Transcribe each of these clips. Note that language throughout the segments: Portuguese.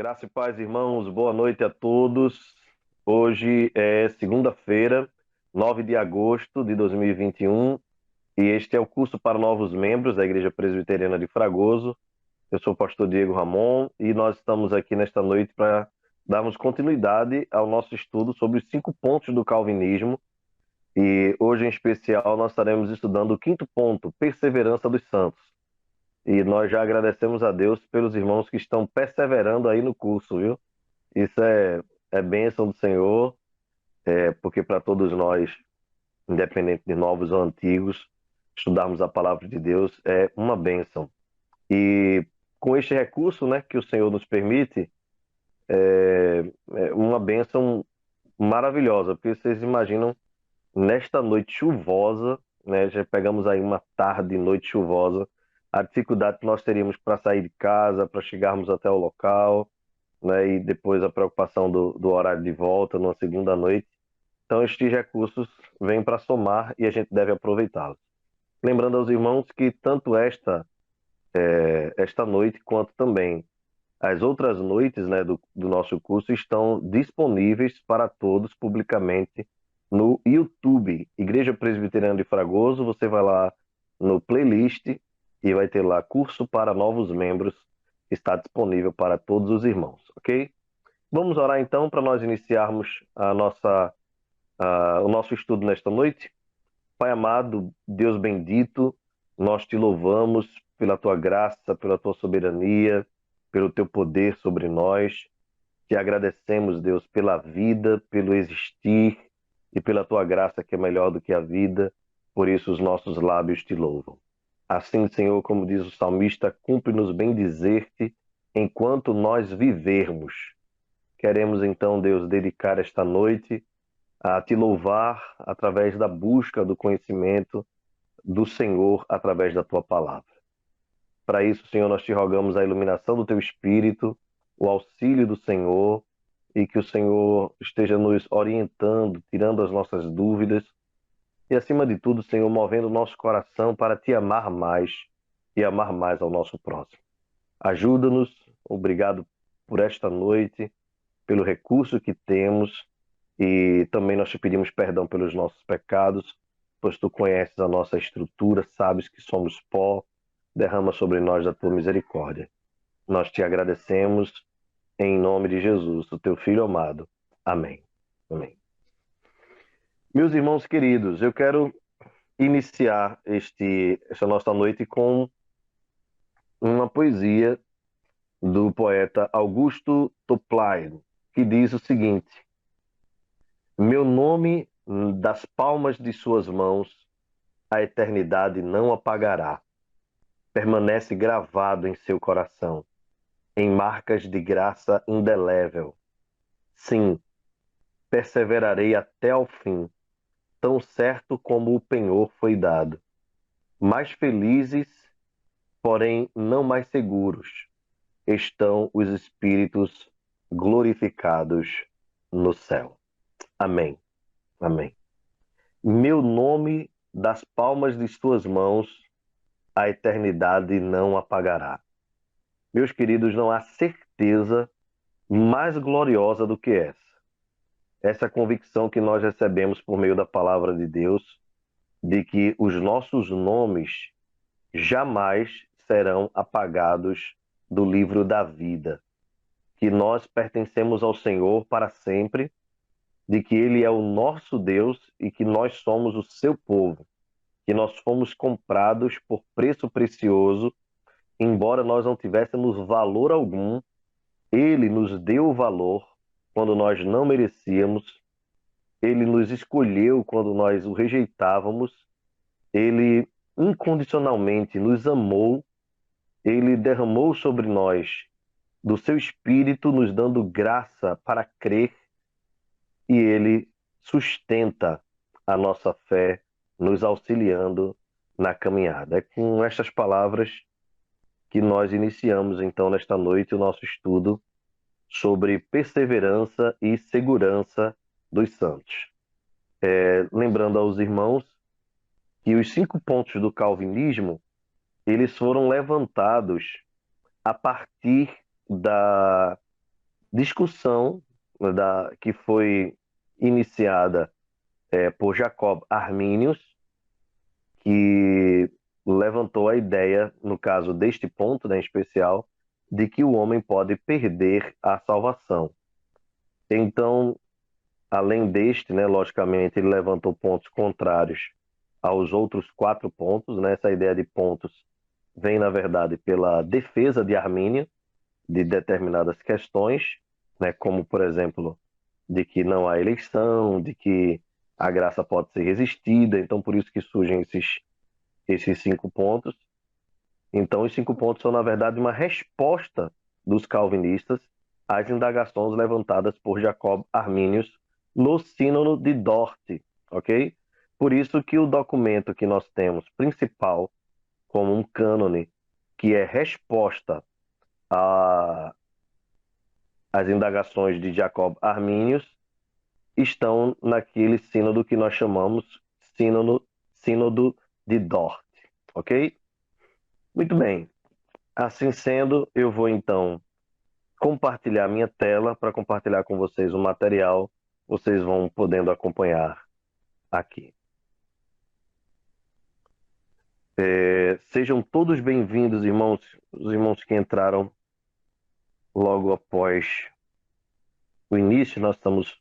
Graça e paz, irmãos. Boa noite a todos. Hoje é segunda-feira, 9 de agosto de 2021, e este é o curso para novos membros da Igreja Presbiteriana de Fragoso. Eu sou o pastor Diego Ramon e nós estamos aqui nesta noite para darmos continuidade ao nosso estudo sobre os 5 pontos do calvinismo. E hoje, em especial, nós estaremos estudando o quinto ponto, perseverança dos santos. E nós já agradecemos a Deus pelos irmãos que estão perseverando aí no curso, viu? Isso é bênção do Senhor, porque para todos nós, independente de novos ou antigos, estudarmos a palavra de Deus é uma bênção. E com este recurso, né, que o Senhor nos permite, é uma bênção maravilhosa, porque vocês imaginam, nesta noite chuvosa, né, já pegamos aí uma tarde, noite chuvosa, a dificuldade que nós teríamos para sair de casa, para chegarmos até o local, né, e depois a preocupação do horário de volta numa segunda noite. Então, estes recursos vêm para somar e a gente deve aproveitá-los. Lembrando aos irmãos que tanto esta noite quanto também as outras noites, né, do nosso curso estão disponíveis para todos publicamente no YouTube, Igreja Presbiteriana de Fragoso. Você vai lá no playlist e vai ter lá curso para novos membros, está disponível para todos os irmãos, ok? Vamos orar então para nós iniciarmos o nosso estudo nesta noite. Pai amado, Deus bendito, nós te louvamos pela tua graça, pela tua soberania, pelo teu poder sobre nós. Te agradecemos, Deus, pela vida, pelo existir e pela tua graça que é melhor do que a vida. Por isso os nossos lábios te louvam. Assim, Senhor, como diz o salmista, cumpre-nos bem dizer-te enquanto nós vivermos. Queremos então, Deus, dedicar esta noite a te louvar através da busca do conhecimento do Senhor através da tua palavra. Para isso, Senhor, nós te rogamos a iluminação do teu Espírito, o auxílio do Senhor, e que o Senhor esteja nos orientando, tirando as nossas dúvidas e, acima de tudo, Senhor, movendo o nosso coração para te amar mais e amar mais ao nosso próximo. Ajuda-nos, obrigado por esta noite, pelo recurso que temos, e também nós te pedimos perdão pelos nossos pecados, pois tu conheces a nossa estrutura, sabes que somos pó, derrama sobre nós da tua misericórdia. Nós te agradecemos em nome de Jesus, o teu Filho amado. Amém. Amém. Meus irmãos queridos, eu quero iniciar esta nossa noite com uma poesia do poeta Augusto Toplady, que diz o seguinte: meu nome das palmas de suas mãos a eternidade não apagará. Permanece gravado em seu coração, em marcas de graça indelével. Sim, perseverarei até ao fim, tão certo como o penhor foi dado. Mais felizes, porém não mais seguros, estão os espíritos glorificados no céu. Amém. Amém. Meu nome das palmas de suas mãos a eternidade não apagará. Meus queridos, não há certeza mais gloriosa do que essa. Essa convicção que nós recebemos por meio da palavra de Deus, de que os nossos nomes jamais serão apagados do livro da vida, que nós pertencemos ao Senhor para sempre, de que Ele é o nosso Deus e que nós somos o seu povo, que nós fomos comprados por preço precioso, embora nós não tivéssemos valor algum. Ele nos deu o valor quando nós não merecíamos. Ele nos escolheu quando nós o rejeitávamos. Ele incondicionalmente nos amou. Ele derramou sobre nós do seu Espírito, nos dando graça para crer. E ele sustenta a nossa fé, nos auxiliando na caminhada. É com estas palavras que nós iniciamos então nesta noite o nosso estudo sobre perseverança e segurança dos santos. Lembrando aos irmãos que os 5 pontos do calvinismo, eles foram levantados a partir da discussão que foi iniciada por Jacob Arminius, que levantou a ideia, no caso deste ponto, né, em especial, de que o homem pode perder a salvação. Então, além deste, né, logicamente, ele levantou pontos contrários aos outros 4 pontos, né? Essa ideia de pontos vem, na verdade, pela defesa de Armínio de determinadas questões, né, como, por exemplo, de que não há eleição, de que a graça pode ser resistida, então por isso que surgem esses 5 pontos. Então, os 5 pontos são, na verdade, uma resposta dos calvinistas às indagações levantadas por Jacob Arminius no Sínodo de Dort, ok? Por isso que o documento que nós temos principal como um cânone, que é resposta às indagações de Jacob Arminius, estão naquele sínodo que nós chamamos Sínodo de Dort, ok? Muito bem. Assim sendo, eu vou então compartilhar minha tela para compartilhar com vocês o material. Vocês vão podendo acompanhar aqui. Sejam todos bem-vindos, irmãos, os irmãos que entraram logo após o início. Nós estamos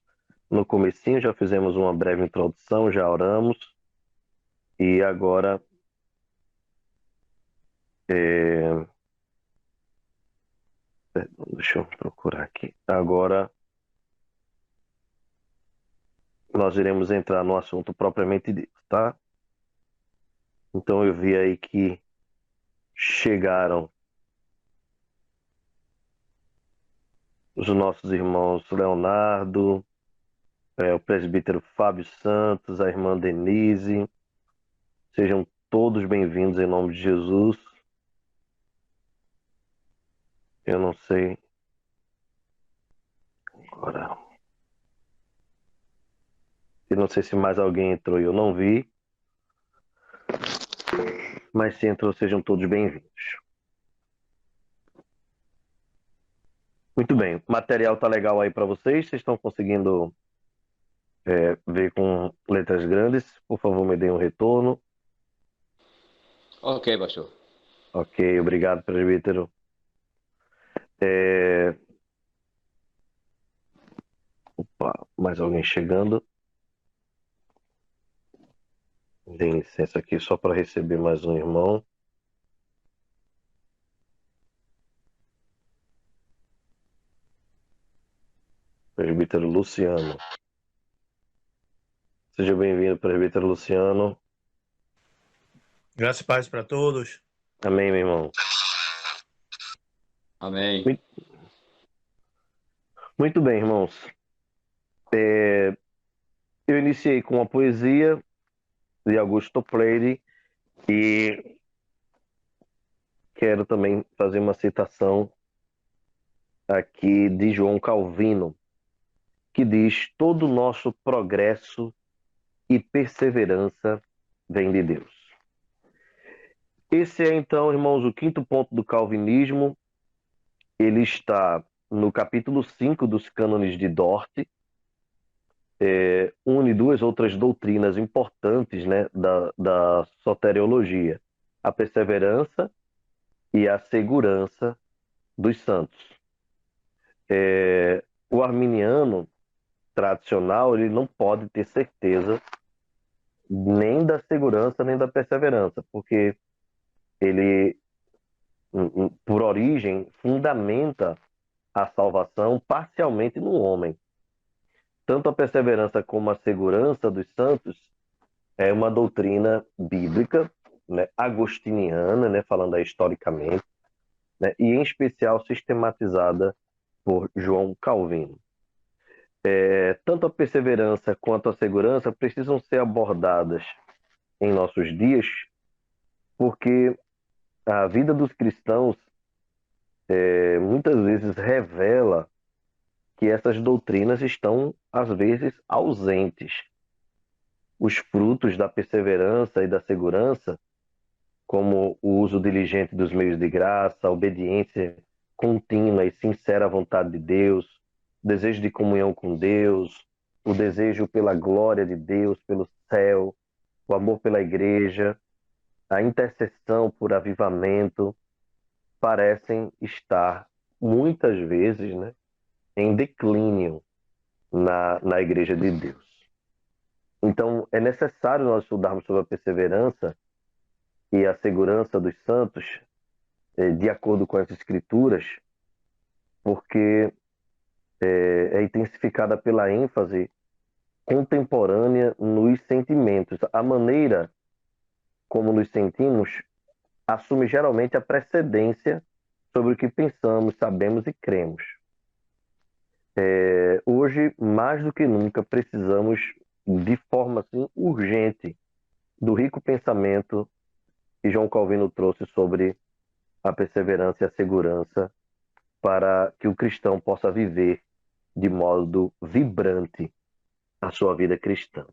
no comecinho, já fizemos uma breve introdução, já oramos. E agora deixa eu procurar aqui. Agora nós iremos entrar no assunto propriamente dito, tá? Então eu vi aí que chegaram os nossos irmãos Leonardo, o presbítero Fábio Santos, a irmã Denise. Sejam todos bem-vindos em nome de Jesus. Eu não sei agora. Eu não sei se mais alguém entrou e eu não vi. Mas se entrou, sejam todos bem-vindos. Muito bem. O material tá legal aí para vocês? Vocês estão conseguindo ver com letras grandes? Por favor, me deem um retorno. Ok, pastor. Ok, obrigado, presbítero. Opa, mais alguém chegando. Deem licença aqui só para receber mais um irmão. Presbítero Luciano. Seja bem-vindo, presbítero Luciano. Graças e paz para todos. Amém, meu irmão. Amém. Muito bem, irmãos. Eu iniciei com a poesia de Augusto Freire e quero também fazer uma citação aqui de João Calvino, que diz: todo nosso progresso e perseverança vem de Deus. Esse é, então, irmãos, o 5º ponto do calvinismo. Ele está no capítulo 5 dos cânones de Dort. Une 2 outras doutrinas importantes, né, da soteriologia: a perseverança e a segurança dos santos. O arminiano tradicional, ele não pode ter certeza nem da segurança nem da perseverança, porque ele, por origem, fundamenta a salvação parcialmente no homem. Tanto a perseverança como a segurança dos santos é uma doutrina bíblica, né, agostiniana, né, falando aí historicamente, né, e em especial sistematizada por João Calvino. Tanto a perseverança quanto a segurança precisam ser abordadas em nossos dias, porque a vida dos cristãos muitas vezes revela que essas doutrinas estão, às vezes, ausentes. Os frutos da perseverança e da segurança, como o uso diligente dos meios de graça, a obediência contínua e sincera à vontade de Deus, o desejo de comunhão com Deus, o desejo pela glória de Deus, pelo céu, o amor pela igreja, a intercessão por avivamento, parecem estar muitas vezes, né, em declínio na igreja de Deus. Então, é necessário nós estudarmos sobre a perseverança e a segurança dos santos, de acordo com as Escrituras, porque é intensificada pela ênfase contemporânea nos sentimentos. A maneira como nos sentimos assume geralmente a precedência sobre o que pensamos, sabemos e cremos. Hoje, mais do que nunca, precisamos, de forma assim, urgente, do rico pensamento que João Calvino trouxe sobre a perseverança e a segurança para que o cristão possa viver de modo vibrante a sua vida cristã.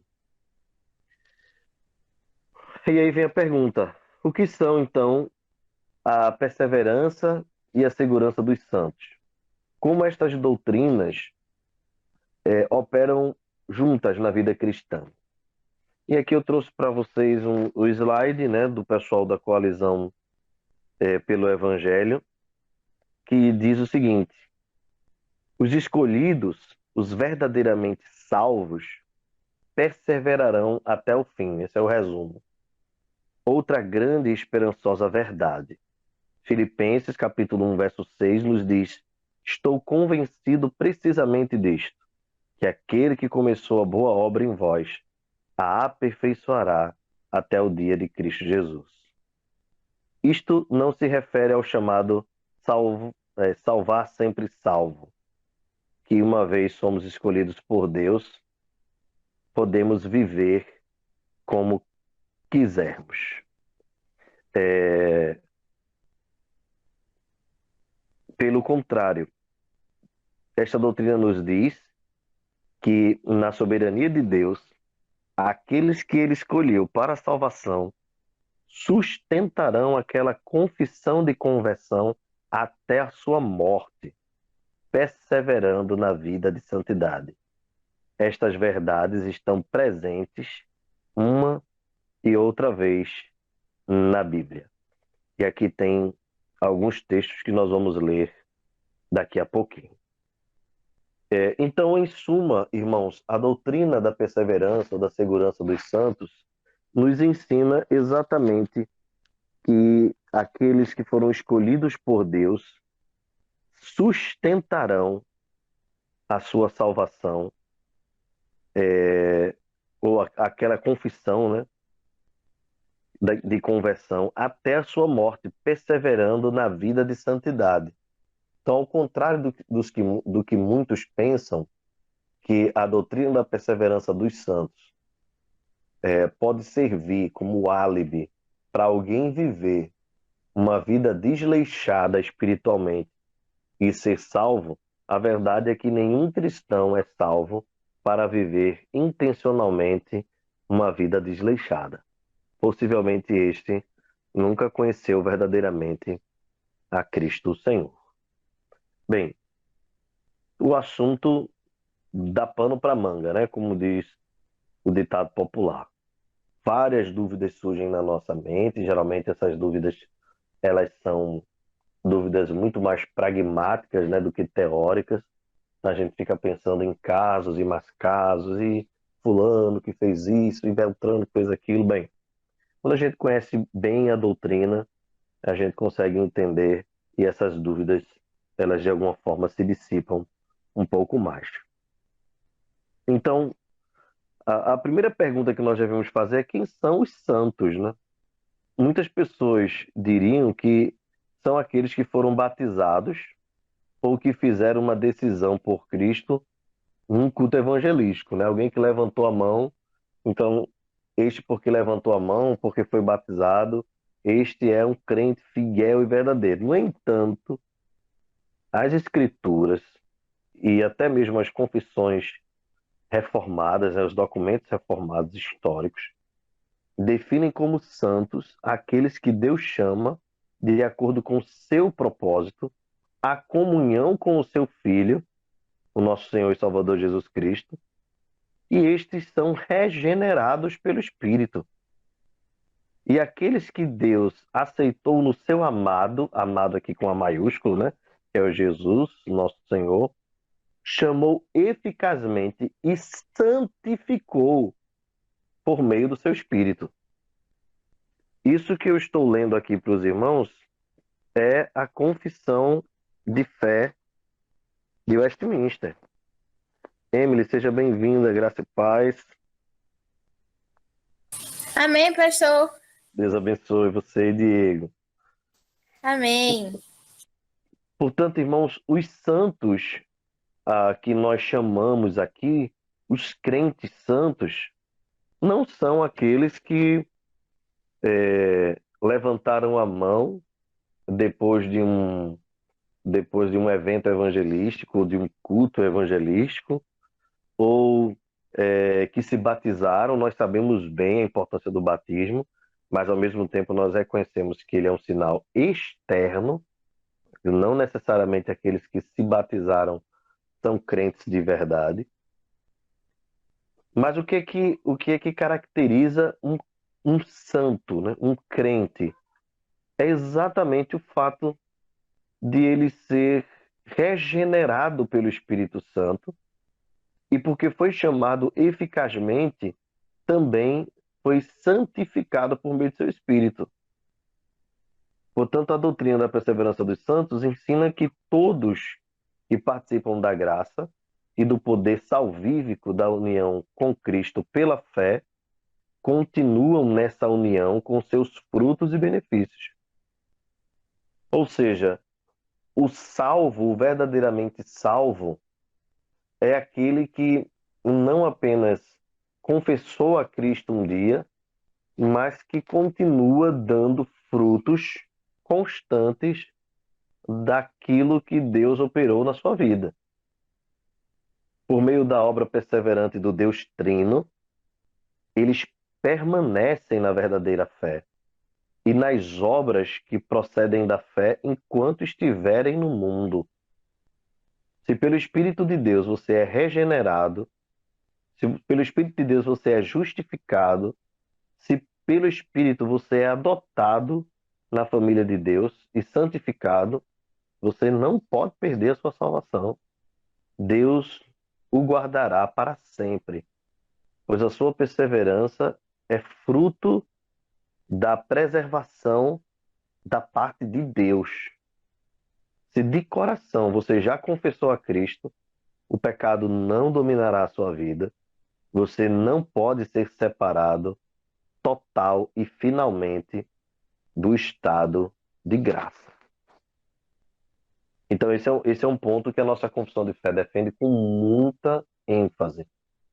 E aí vem a pergunta: o que são, então, a perseverança e a segurança dos santos? Como estas doutrinas operam juntas na vida cristã? E aqui eu trouxe para vocês o slide, né, do pessoal da Coalizão pelo Evangelho, que diz o seguinte: os escolhidos, os verdadeiramente salvos, perseverarão até o fim. Esse é o resumo. Outra grande e esperançosa verdade. Filipenses, capítulo 1, verso 6, nos diz: estou convencido precisamente disto, que aquele que começou a boa obra em vós, a aperfeiçoará até o dia de Cristo Jesus. Isto não se refere ao chamado salvar sempre salvo, que uma vez somos escolhidos por Deus, podemos viver como quisermos. Pelo contrário, esta doutrina nos diz que, na soberania de Deus, aqueles que ele escolheu para a salvação sustentarão aquela confissão de conversão até a sua morte, perseverando na vida de santidade. Estas verdades estão presentes uma e outra vez na Bíblia. E aqui tem alguns textos que nós vamos ler daqui a pouquinho. Então, em suma, irmãos, a doutrina da perseverança ou da segurança dos santos nos ensina exatamente que aqueles que foram escolhidos por Deus sustentarão a sua salvação, ou aquela confissão, né, de conversão até a sua morte, perseverando na vida de santidade. Então, ao contrário do que muitos pensam, que a doutrina da perseverança dos santos pode servir como álibi para alguém viver uma vida desleixada espiritualmente e ser salvo, a verdade é que nenhum cristão é salvo para viver intencionalmente uma vida desleixada. Possivelmente este nunca conheceu verdadeiramente a Cristo Senhor. Bem, o assunto dá pano para manga, né? Como diz o ditado popular. Várias dúvidas surgem na nossa mente, geralmente essas dúvidas elas são dúvidas muito mais pragmáticas, né, do que teóricas. A gente fica pensando em casos e mais casos, e fulano que fez isso, e Beltrano que fez aquilo. Bem, quando a gente conhece bem a doutrina, a gente consegue entender e essas dúvidas, elas de alguma forma se dissipam um pouco mais. Então, a primeira pergunta que nós devemos fazer é: quem são os santos, né? Muitas pessoas diriam que são aqueles que foram batizados ou que fizeram uma decisão por Cristo num culto evangelístico, né? Alguém que levantou a mão, então, este porque levantou a mão, porque foi batizado, este é um crente fiel e verdadeiro. No entanto, as Escrituras e até mesmo as confissões reformadas, né, os documentos reformados históricos, definem como santos aqueles que Deus chama, de acordo com o seu propósito, a comunhão com o seu Filho o nosso Senhor e Salvador Jesus Cristo, e estes são regenerados pelo Espírito. E aqueles que Deus aceitou no seu amado, amado aqui com a maiúsculo, né? Que é o Jesus, nosso Senhor, chamou eficazmente e santificou por meio do seu Espírito. Isso que eu estou lendo aqui para os irmãos é a confissão de fé de Westminster. Emily, seja bem-vinda, graça e paz. Amém, pastor. Deus abençoe você, Diego. Amém. Portanto, irmãos, os santos que nós chamamos aqui, os crentes santos, não são aqueles que levantaram a mão depois de um evento evangelístico, de um culto evangelístico, ou que se batizaram. Nós sabemos bem a importância do batismo, mas ao mesmo tempo nós reconhecemos que ele é um sinal externo, e não necessariamente aqueles que se batizaram são crentes de verdade. Mas o que é que caracteriza um santo, né? Um crente? É exatamente o fato de ele ser regenerado pelo Espírito Santo, e porque foi chamado eficazmente, também foi santificado por meio do seu Espírito. Portanto, a doutrina da perseverança dos santos ensina que todos que participam da graça e do poder salvífico da união com Cristo pela fé continuam nessa união com seus frutos e benefícios. Ou seja, o salvo, o verdadeiramente salvo, é aquele que não apenas confessou a Cristo um dia, mas que continua dando frutos constantes daquilo que Deus operou na sua vida. Por meio da obra perseverante do Deus Trino, eles permanecem na verdadeira fé e nas obras que procedem da fé enquanto estiverem no mundo. Se pelo Espírito de Deus você é regenerado, se pelo Espírito de Deus você é justificado, se pelo Espírito você é adotado na família de Deus e santificado, você não pode perder a sua salvação. Deus o guardará para sempre, pois a sua perseverança é fruto da preservação da parte de Deus. Se de coração você já confessou a Cristo, o pecado não dominará a sua vida. Você não pode ser separado total e finalmente do estado de graça. Então, esse é um ponto que a nossa confissão de fé defende com muita ênfase.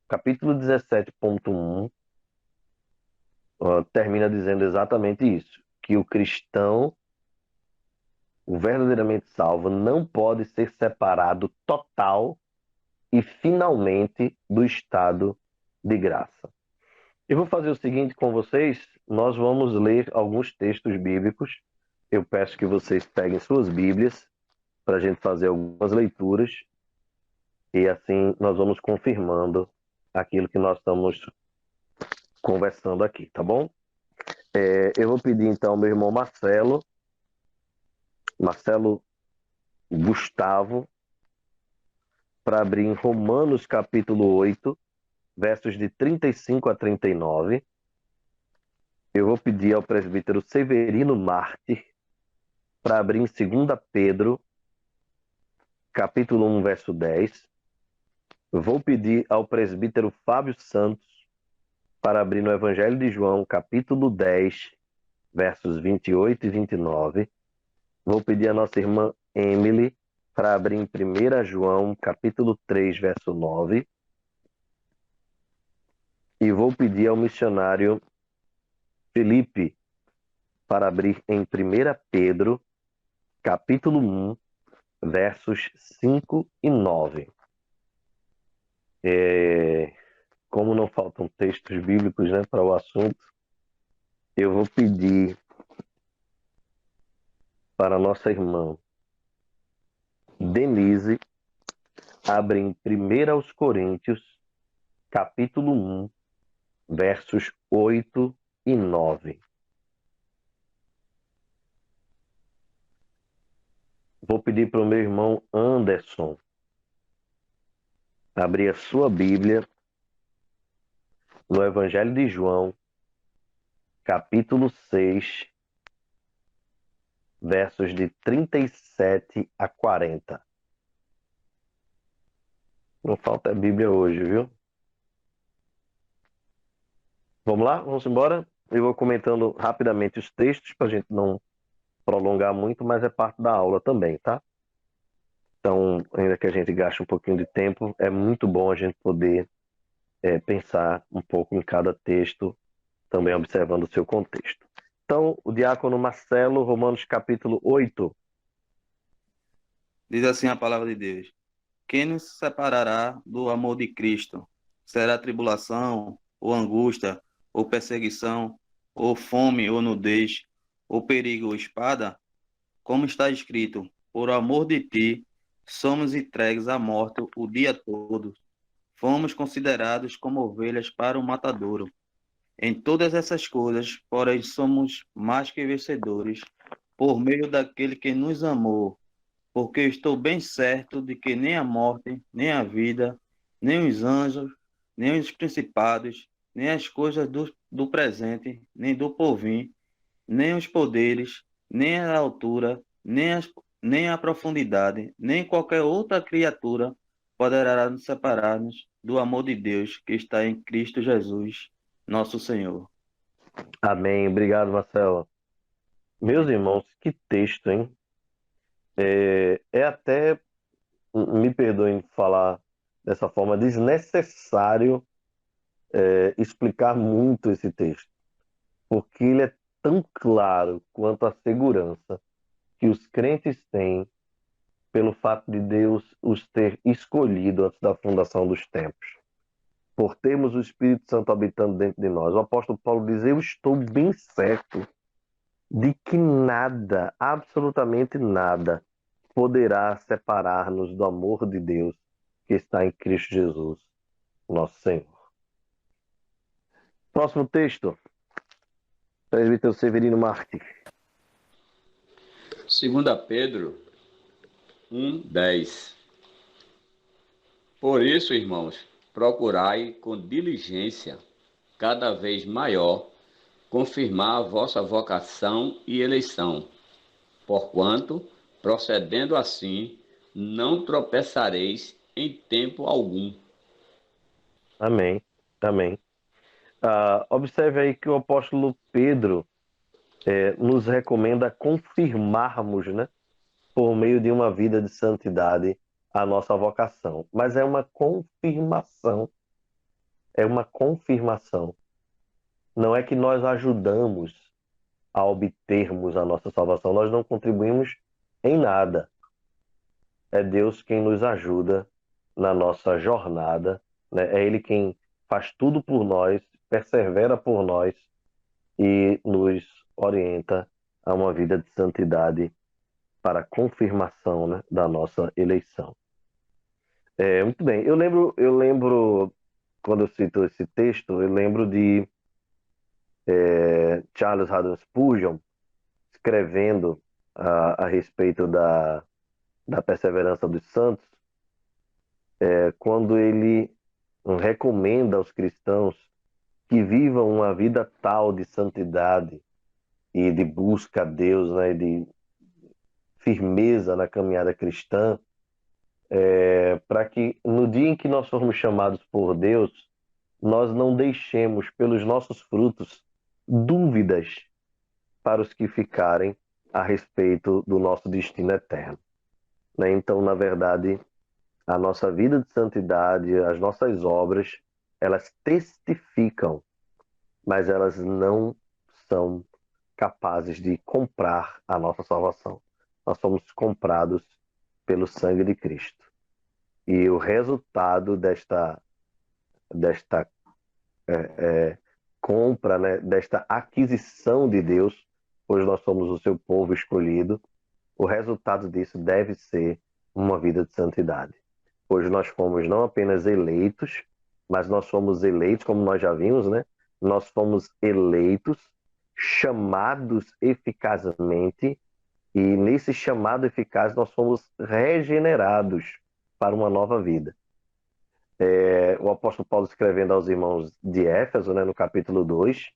Capítulo 17.1 termina dizendo exatamente isso, que o cristão, o verdadeiramente salvo, não pode ser separado total e finalmente do estado de graça. Eu vou fazer o seguinte com vocês, nós vamos ler alguns textos bíblicos. Eu peço que vocês peguem suas Bíblias para a gente fazer algumas leituras e assim nós vamos confirmando aquilo que nós estamos conversando aqui, tá bom? Eu vou pedir então ao meu irmão Marcelo Gustavo, para abrir em Romanos capítulo 8, versos de 35 a 39. Eu vou pedir ao presbítero Severino Mártir para abrir em 2 Pedro, capítulo 1, verso 10. Vou pedir ao presbítero Fábio Santos para abrir no Evangelho de João, capítulo 10, versos 28 e 29. Vou pedir à nossa irmã Emily para abrir em 1 João, capítulo 3, verso 9. E vou pedir ao missionário Felipe para abrir em 1 Pedro, capítulo 1, versos 5 e 9. Como não faltam textos bíblicos, né, para o assunto, eu vou pedir para a nossa irmã Denise abre em 1 aos Coríntios, capítulo 1, versos 8 e 9. Vou pedir para o meu irmão Anderson abrir a sua Bíblia no Evangelho de João, capítulo 6, versos de 37 a 40. Não falta a Bíblia hoje, viu? Vamos lá? Vamos embora? Eu vou comentando rapidamente os textos para a gente não prolongar muito, mas é parte da aula também, tá? Então, ainda que a gente gaste um pouquinho de tempo, é muito bom a gente poder pensar um pouco em cada texto, também observando o seu contexto. Então, o diácono Marcelo, Romanos capítulo 8. Diz assim a palavra de Deus: quem nos separará do amor de Cristo? Será tribulação, ou angústia, ou perseguição, ou fome, ou nudez, ou perigo, ou espada? Como está escrito: por amor de ti, somos entregues à morte o dia todo. Fomos considerados como ovelhas para o matadouro. Em todas essas coisas, porém, somos mais que vencedores, por meio daquele que nos amou. Porque estou bem certo de que nem a morte, nem a vida, nem os anjos, nem os principados, nem as coisas do presente, nem do porvir, nem os poderes, nem a altura, nem a profundidade, nem qualquer outra criatura poderá nos separar-nos do amor de Deus que está em Cristo Jesus, nosso Senhor. Amém. Obrigado, Marcelo. Meus irmãos, que texto, hein? É até, me perdoem falar dessa forma, desnecessário explicar muito esse texto, porque ele é tão claro quanto a segurança que os crentes têm pelo fato de Deus os ter escolhido antes da fundação dos tempos, por termos o Espírito Santo habitando dentro de nós. O apóstolo Paulo diz: eu estou bem certo de que nada, absolutamente nada, poderá separar-nos do amor de Deus que está em Cristo Jesus, nosso Senhor. Próximo texto, presbítero Severino Marques. 2 Pedro 1:10. Por isso, irmãos, procurai com diligência, cada vez maior, confirmar a vossa vocação e eleição, porquanto, procedendo assim, não tropeçareis em tempo algum. Amém, amém. Observe aí que o apóstolo Pedro nos recomenda confirmarmos, né, por meio de uma vida de santidade, a nossa vocação. Mas é uma confirmação. É uma confirmação. Não é que nós ajudamos a obtermos a nossa salvação. Nós não contribuímos em nada. É Deus quem nos ajuda na nossa jornada, né? É Ele quem faz tudo por nós, persevera por nós e nos orienta a uma vida de santidade para a confirmação, né, da nossa eleição. Muito bem. Eu lembro, quando eu cito esse texto, eu lembro de Charles Haddon Spurgeon escrevendo a respeito da perseverança dos santos, quando ele recomenda aos cristãos que vivam uma vida tal de santidade e de busca a Deus, né, de firmeza na caminhada cristã, para que no dia em que nós formos chamados por Deus, nós não deixemos pelos nossos frutos dúvidas para os que ficarem a respeito do nosso destino eterno, né? Então, na verdade, a nossa vida de santidade, as nossas obras, elas testificam, mas elas não são capazes de comprar a nossa salvação. Nós somos comprados pelo sangue de Cristo. E o resultado desta compra, né, desta aquisição de Deus, pois nós somos o seu povo escolhido, o resultado disso deve ser uma vida de santidade. pois nós fomos não apenas eleitos, mas nós fomos eleitos, como nós já vimos, né? Nós fomos eleitos, chamados eficazmente, e nesse chamado eficaz nós fomos regenerados para uma nova vida. O apóstolo Paulo escrevendo aos irmãos de Éfeso, né, no capítulo 2,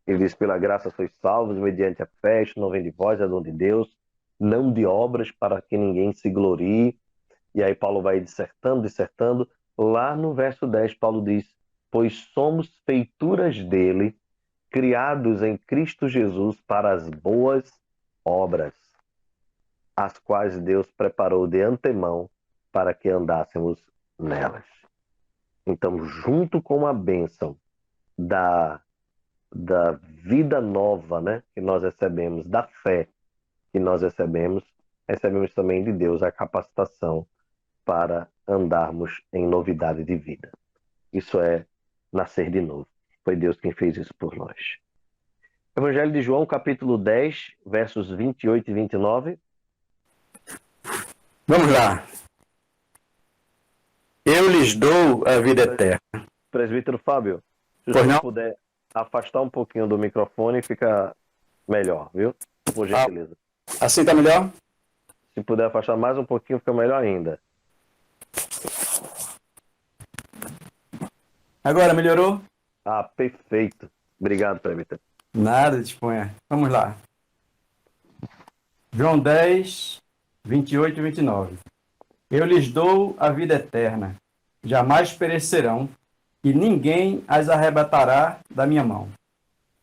ele diz: pela graça sois salvos, mediante a fé, isto não vem de vós, é dom de Deus, não de obras, para que ninguém se glorie. E aí Paulo vai dissertando. Lá no verso 10, Paulo diz: pois somos feituras dele, criados em Cristo Jesus para as boas obras, as quais Deus preparou de antemão para que andássemos nelas. Então, junto com a bênção da vida nova, né, que nós recebemos, da fé que nós recebemos também de Deus a capacitação para andarmos em novidade de vida. Isso é nascer de novo. Foi Deus quem fez isso por nós. Evangelho de João, capítulo 10, versos 28 e 29. Vamos lá. Eu lhes dou a vida eterna. Presbítero Fábio, se Pois você não? puder afastar um pouquinho do microfone, fica melhor, viu? Por gentileza. Assim tá melhor? Se puder afastar mais um pouquinho, fica melhor ainda. Agora melhorou? Ah, perfeito. Obrigado, presbítero. Nada, disponha. Vamos lá. João 10, 28 e 29. Eu lhes dou a vida eterna, jamais perecerão, e ninguém as arrebatará da minha mão.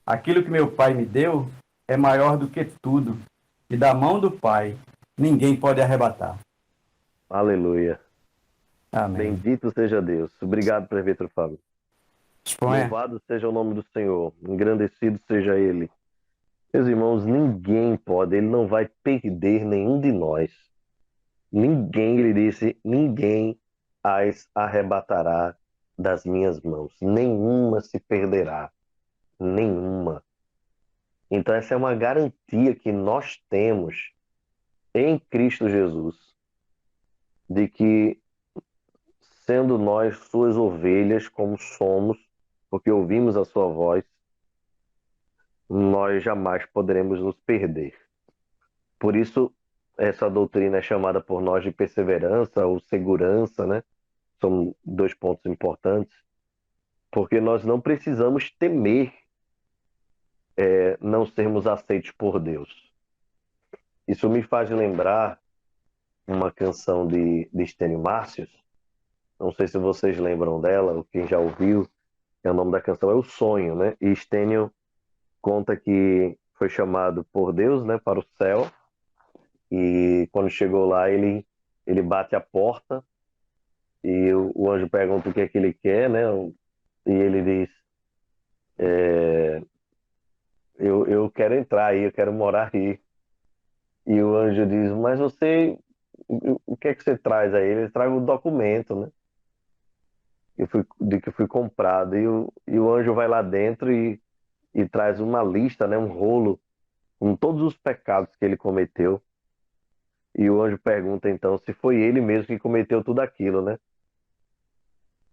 Aquilo que meu Pai me deu é maior do que tudo, e da mão do Pai ninguém pode arrebatar. Aleluia. Amém. Bendito seja Deus. Obrigado, presbítero Fábio. Disponha. Louvado seja o nome do Senhor. Engrandecido seja Ele. Meus irmãos, ninguém pode, Ele não vai perder nenhum de nós. Ninguém, ele disse, ninguém as arrebatará das minhas mãos. Nenhuma se perderá. Nenhuma. Então essa é uma garantia que nós temos em Cristo Jesus, de que, sendo nós suas ovelhas, como somos, porque ouvimos a sua voz, nós jamais poderemos nos perder. Por isso, essa doutrina é chamada por nós de perseverança ou segurança, né? São dois pontos importantes, porque nós não precisamos temer não sermos aceitos por Deus. Isso me faz lembrar uma canção de Estênio Márcios. Não sei se vocês lembram dela, ou quem já ouviu. O nome da canção é O Sonho, né? E Estênio conta que foi chamado por Deus, né, para o céu. E quando chegou lá, ele bate a porta e o anjo pergunta o que é que ele quer, né? E ele diz: eu quero entrar aí, eu quero morar aí. E o anjo diz: mas você, o que é que você traz aí? Ele traz o documento, né? De que fui comprado. E o anjo vai lá dentro e traz uma lista, né? Um rolo com todos os pecados que ele cometeu. E o anjo pergunta então se foi ele mesmo que cometeu tudo aquilo, né?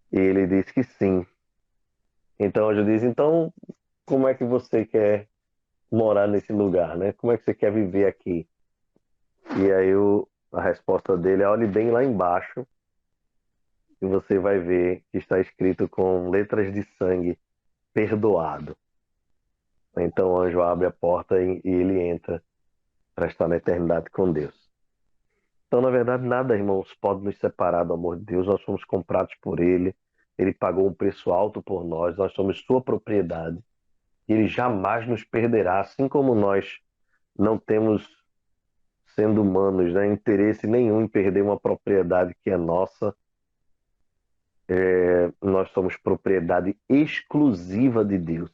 E ele diz que sim. Então o anjo diz: então, como é que você quer morar nesse lugar, né? Como é que você quer viver aqui? E aí a resposta dele é: olhe bem lá embaixo e você vai ver que está escrito com letras de sangue: perdoado. Então o anjo abre a porta e ele entra para estar na eternidade com Deus. Então, na verdade, nada, irmãos, pode nos separar do amor de Deus. Nós fomos comprados por Ele. Ele pagou um preço alto por nós. Nós somos sua propriedade. E Ele jamais nos perderá. Assim como nós não temos, sendo humanos, né, interesse nenhum em perder uma propriedade que é nossa, nós somos propriedade exclusiva de Deus.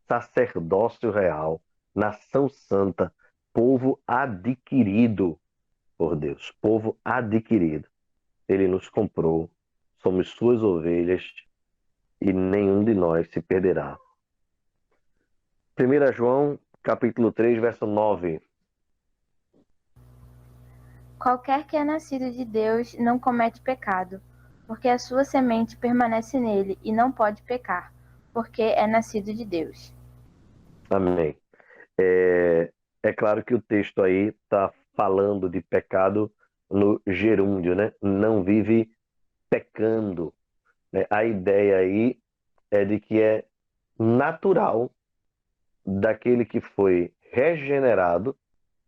Sacerdócio real, nação santa, povo adquirido por Deus, povo adquirido. Ele nos comprou, somos suas ovelhas e nenhum de nós se perderá. 1 João, capítulo 3, verso 9. Qualquer que é nascido de Deus não comete pecado, porque a sua semente permanece nele e não pode pecar, porque é nascido de Deus. Amém. É claro que o texto aí está falando de pecado no gerúndio, né? Não vive pecando, né? A ideia aí é de que é natural daquele que foi regenerado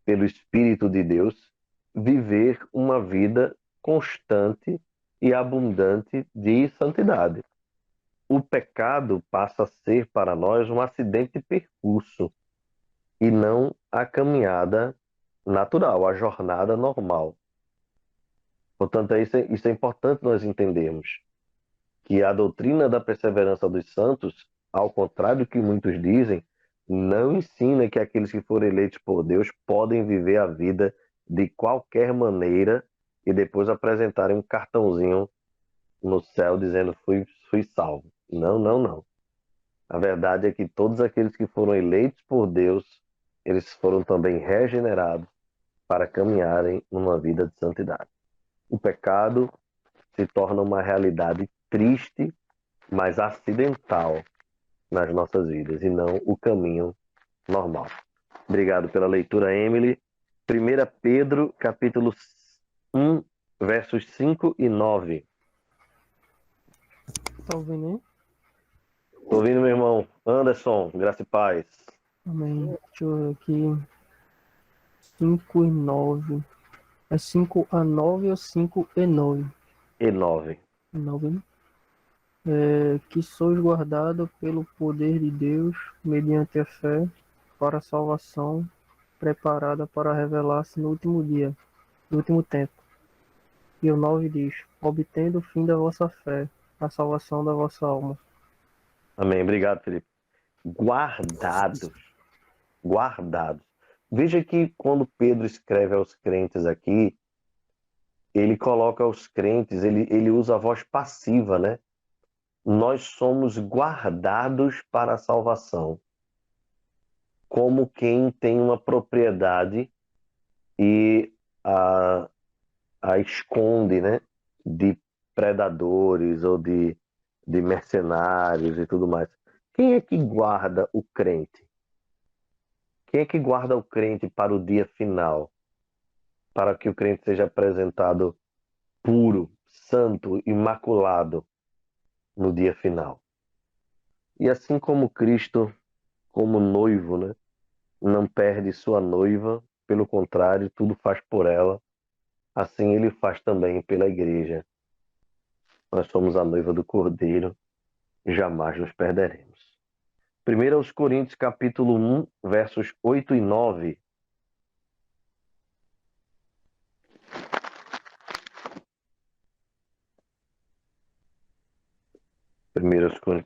pelo Espírito de Deus viver uma vida constante e abundante de santidade. O pecado passa a ser para nós um acidente de percurso e não a caminhada natural, a jornada normal. Portanto, isso é importante nós entendermos, que a doutrina da perseverança dos santos, ao contrário do que muitos dizem, não ensina que aqueles que foram eleitos por Deus podem viver a vida de qualquer maneira e depois apresentarem um cartãozinho no céu dizendo fui salvo. Não, não, não. A verdade é que todos aqueles que foram eleitos por Deus, eles foram também regenerados para caminharem numa vida de santidade. O pecado se torna uma realidade triste, mas acidental nas nossas vidas e não o caminho normal. Obrigado pela leitura, Emily. 1 Pedro, capítulo 1, versos 5 e 9. Tá ouvindo aí? Estou ouvindo, meu irmão. Anderson, graça e paz. Amém. Deixa eu ver aqui. 5 e 9. É 5 a 9 ou 5 e 9? E 9. 9, né? Que sois guardado pelo poder de Deus, mediante a fé, para a salvação, preparada para revelar-se no último dia, no último tempo. E o 9 diz: obtendo o fim da vossa fé, a salvação da vossa alma. Amém. Obrigado, Felipe. Guardados. Guardados. Veja que quando Pedro escreve aos crentes aqui, ele coloca os crentes, ele usa a voz passiva, né? Nós somos guardados para a salvação. Como quem tem uma propriedade e a esconde, né? De predadores ou de mercenários e tudo mais. Quem é que guarda o crente? Quem é que guarda o crente para o dia final? Para que o crente seja apresentado puro, santo, imaculado no dia final. E assim como Cristo, como noivo, né, não perde sua noiva, pelo contrário, tudo faz por ela, assim ele faz também pela igreja. Nós somos a noiva do Cordeiro, jamais nos perderemos. 1 aos Coríntios, capítulo 1, versos 8 e 9.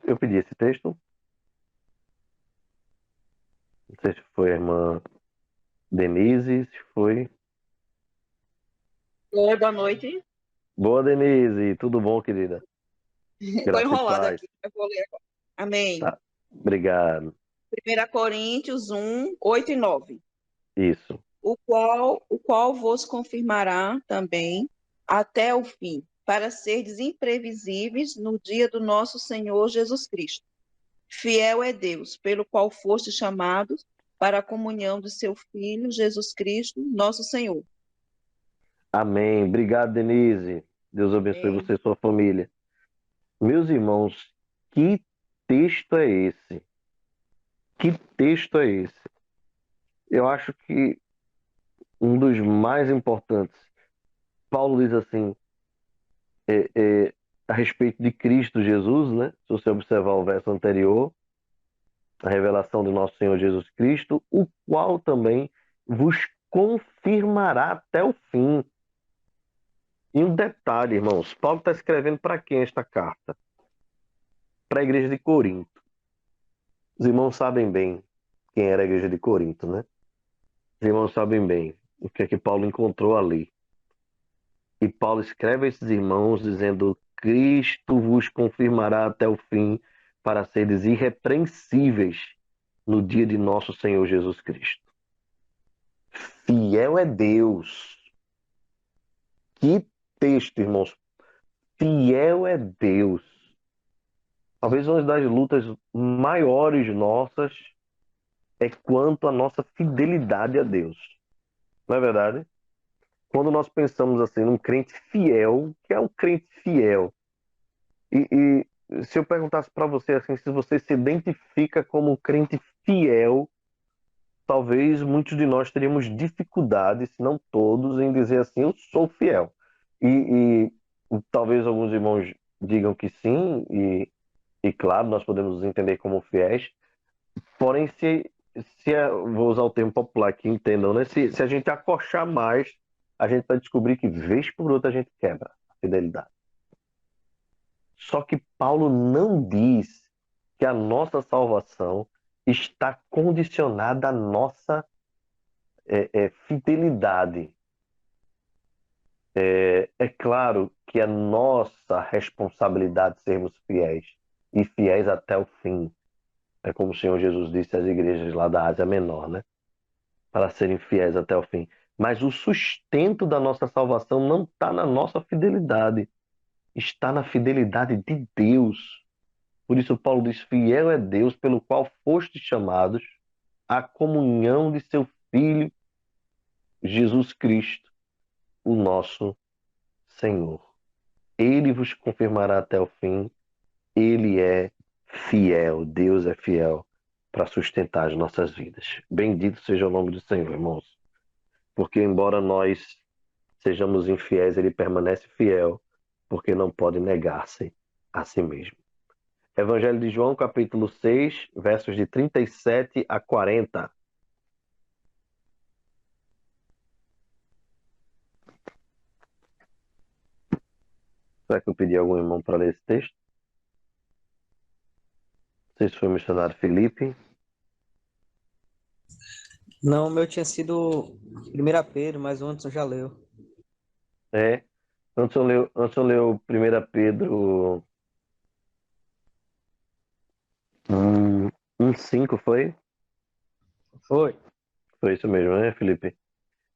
Eu pedi esse texto. Não sei se foi a irmã Denise, se foi. Oi, boa noite. Boa, Denise. Tudo bom, querida? Estou Graça e enrolada paz. aqui. Eu vou ler agora. Amém. Tá. Obrigado. 1 Coríntios 1, 8 e 9. Isso. O qual vos confirmará também até o fim, para serdes imprevisíveis no dia do nosso Senhor Jesus Cristo. Fiel é Deus, pelo qual foste chamados para a comunhão do seu Filho, Jesus Cristo, nosso Senhor. Amém. Obrigado, Denise. Deus abençoe Amém. você e sua família. Meus irmãos, que texto é esse? Que texto é esse? Eu acho que um dos mais importantes. Paulo diz assim, a respeito de Cristo Jesus, né? Se você observar o verso anterior, a revelação do nosso Senhor Jesus Cristo, o qual também vos confirmará até o fim. E um detalhe, irmãos, Paulo está escrevendo para quem esta carta? Para a igreja de Corinto. Os irmãos sabem bem quem era a igreja de Corinto, né? Os irmãos sabem bem o que é que Paulo encontrou ali. E Paulo escreve a esses irmãos dizendo: Cristo vos confirmará até o fim, para seres irrepreensíveis no dia de nosso Senhor Jesus Cristo. Fiel é Deus. Que texto, irmãos. fiel é Deus. Talvez uma das lutas maiores nossas é quanto à nossa fidelidade a Deus. Não é verdade? Quando nós pensamos assim num crente fiel, que é um crente fiel, e se eu perguntasse para você assim, se você se identifica como um crente fiel, talvez muitos de nós teríamos dificuldade, se não todos, em dizer assim, eu sou fiel. E talvez alguns irmãos digam que sim, e claro, nós podemos nos entender como fiéis, porém, vou usar o termo popular que entendam, né? Se a gente acochar mais, a gente vai descobrir que vez por outra a gente quebra a fidelidade. Só que Paulo não diz que a nossa salvação está condicionada à nossa fidelidade. É claro que é nossa responsabilidade sermos fiéis, e fiéis até o fim. É como o Senhor Jesus disse às igrejas lá da Ásia Menor, né? Para serem fiéis até o fim. Mas o sustento da nossa salvação não está na nossa fidelidade, está na fidelidade de Deus. Por isso Paulo diz, fiel é Deus pelo qual fostes chamados à comunhão de seu Filho, Jesus Cristo, o nosso Senhor. Ele vos confirmará até o fim, ele é fiel, Deus é fiel para sustentar as nossas vidas. Bendito seja o nome do Senhor, irmãos. Porque embora nós sejamos infiéis, ele permanece fiel, porque não pode negar-se a si mesmo. Evangelho de João, capítulo 6, versos de 37 a 40. Será que eu pedi a algum irmão para ler esse texto? Não sei se foi o missionário Felipe. Não, o meu tinha sido 1 Pedro, mas o Anderson já leu. Anderson leu 1 Pedro 1,5, foi? Foi. Foi isso mesmo, né, Felipe?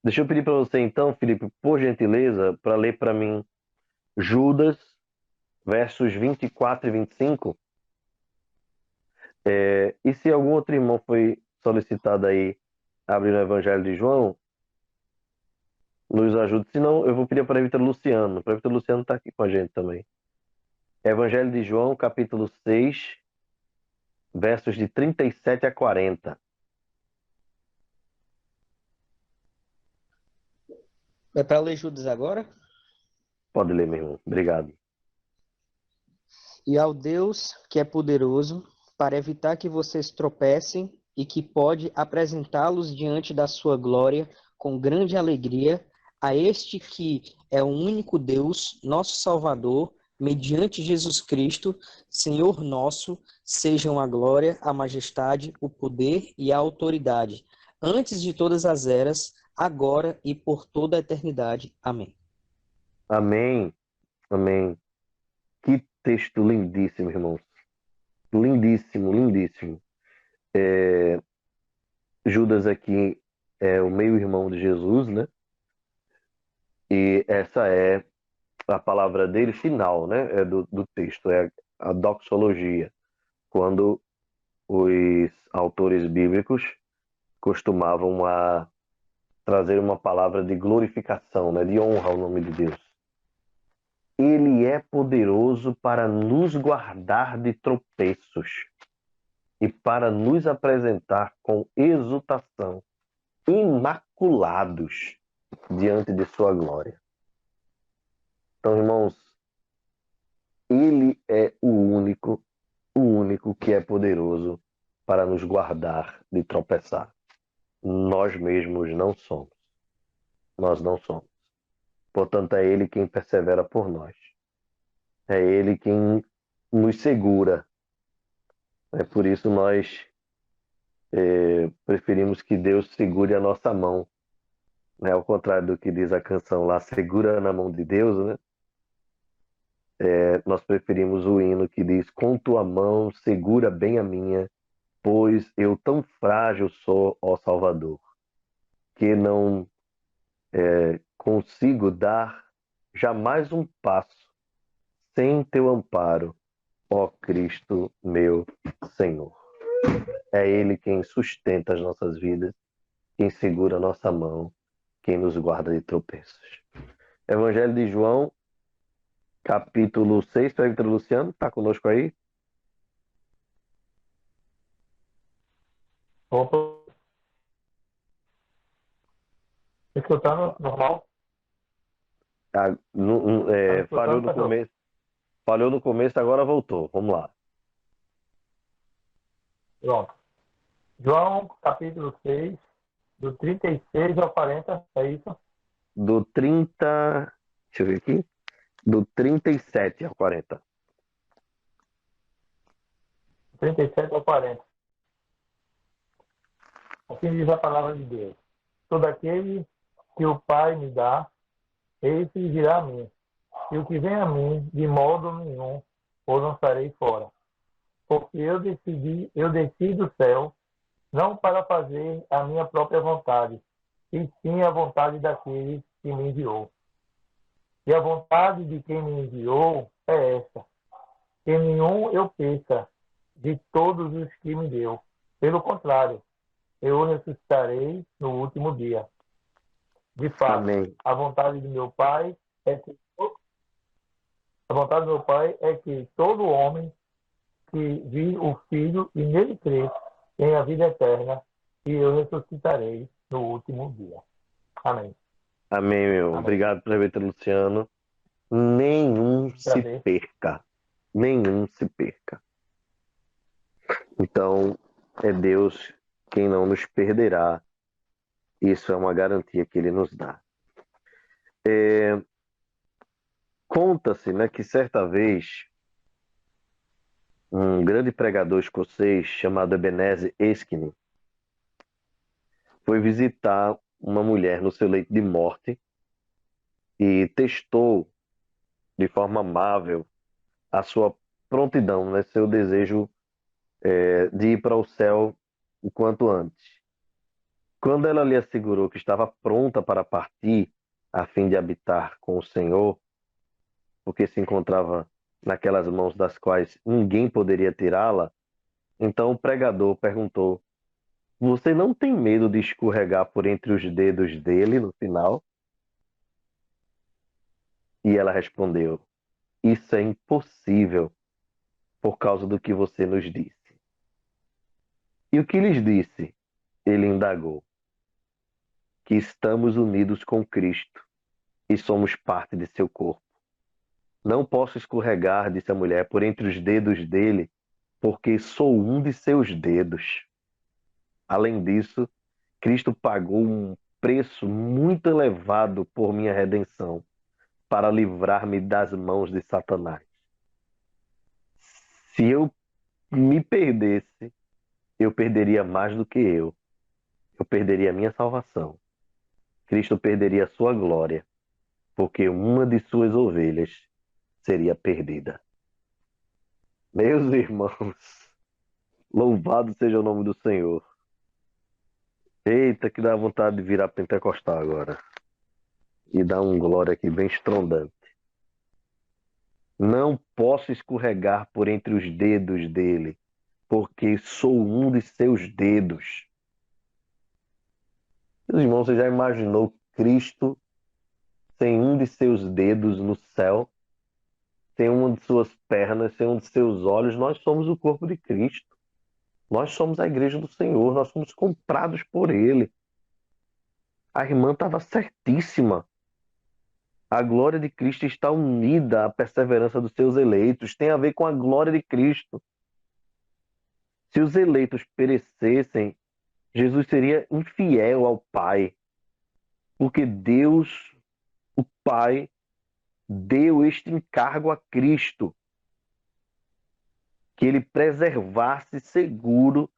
Deixa eu pedir para você então, Felipe, por gentileza, para ler para mim Judas, versos 24 e 25. E se algum outro irmão foi solicitado aí abrir o Evangelho de João, nos ajude. Se não, eu vou pedir para a Presbítero Luciano. O Presbítero Luciano está aqui com a gente também. Evangelho de João, capítulo 6, versos de 37 a 40. É para ler Judas agora? Pode ler, meu irmão. Obrigado. E ao Deus que é poderoso para evitar que vocês tropecem e que pode apresentá-los diante da sua glória com grande alegria, a este que é o único Deus, nosso Salvador, mediante Jesus Cristo, Senhor nosso, sejam a glória, a majestade, o poder e a autoridade, antes de todas as eras, agora e por toda a eternidade. Amém. Amém. Amém. Que texto lindíssimo, irmãos. Lindíssimo, lindíssimo. Judas aqui é o meio-irmão de Jesus, né? E essa é a palavra dele final, né? Do texto, é a doxologia. Quando os autores bíblicos costumavam a trazer uma palavra de glorificação, né? De honra ao nome de Deus. Ele é poderoso para nos guardar de tropeços e para nos apresentar com exultação, imaculados diante de sua glória. Então, irmãos, ele é o único que é poderoso para nos guardar de tropeçar. Nós mesmos não somos. Nós não somos. Portanto, é ele quem persevera por nós. É ele quem nos segura. É por isso nós preferimos que Deus segure a nossa mão. Né? Ao contrário do que diz a canção lá, segura na mão de Deus, né? Nós preferimos o hino que diz, com tua mão segura bem a minha, pois eu tão frágil sou, ó Salvador, que não consigo dar jamais um passo sem teu amparo, ó Cristo, meu Senhor. É Ele quem sustenta as nossas vidas, quem segura a nossa mão, quem nos guarda de tropeços. Evangelho de João, capítulo 6, Presbítero Luciano, está conosco aí? Opa, escutando normal? Falhou no começo. Falhou no começo, agora voltou. Vamos lá. Pronto. João, capítulo 6, do 36 ao 40, é isso? Do 30. Deixa eu ver aqui. Do 37 ao 40. 37 ao 40. Assim diz a palavra de Deus. Todo aquele que o Pai me dá, esse virá a mim. E o que vem a mim, de modo nenhum, o lançarei fora. Porque eu desci do céu, não para fazer a minha própria vontade, e sim a vontade daquele que me enviou. E a vontade de quem me enviou é esta: que nenhum eu peça de todos os que me deu. Pelo contrário, eu o ressuscitarei no último dia. De fato, Amém. a vontade do meu Pai é que todo homem que vir o Filho e nele crer tenha a vida eterna, e eu ressuscitarei no último dia. Amém. Amém, meu. Amém. Obrigado, Presbítero Luciano. Nenhum se Prazer. perca. Nenhum se perca. Então, é Deus quem não nos perderá. Isso é uma garantia que Ele nos dá. Conta-se, né, que certa vez um grande pregador escocês chamado Ebenezer Erskine foi visitar uma mulher no seu leito de morte e testou de forma amável a sua prontidão, né, seu desejo de ir para o céu o quanto antes. Quando ela lhe assegurou que estava pronta para partir a fim de habitar com o Senhor, porque se encontrava naquelas mãos das quais ninguém poderia tirá-la, então o pregador perguntou: você não tem medo de escorregar por entre os dedos dele no final? E ela respondeu: isso é impossível por causa do que você nos disse. E o que lhes disse? Ele indagou: que estamos unidos com Cristo e somos parte de seu corpo. Não posso escorregar, disse a mulher, por entre os dedos dele, porque sou um de seus dedos. Além disso, Cristo pagou um preço muito elevado por minha redenção, para livrar-me das mãos de Satanás. Se eu me perdesse, eu perderia mais do que eu. Eu perderia a minha salvação. Cristo perderia a sua glória, porque uma de suas ovelhas seria perdida. Meus irmãos, louvado seja o nome do Senhor. Eita, que dá vontade de virar pentecostal agora. E dar um glória aqui bem estrondante. Não posso escorregar por entre os dedos dele, porque sou um de seus dedos. Meus irmãos, você já imaginou Cristo sem um de seus dedos no céu? Sem uma de suas pernas, sem um de seus olhos? Nós somos o corpo de Cristo. Nós somos a igreja do Senhor. Nós somos comprados por Ele. A irmã estava certíssima. A glória de Cristo está unida à perseverança dos seus eleitos. Tem a ver com a glória de Cristo. Se os eleitos perecessem, Jesus seria infiel ao Pai. Porque Deus, o Pai, deu este encargo a Cristo. Que Ele preservasse seguro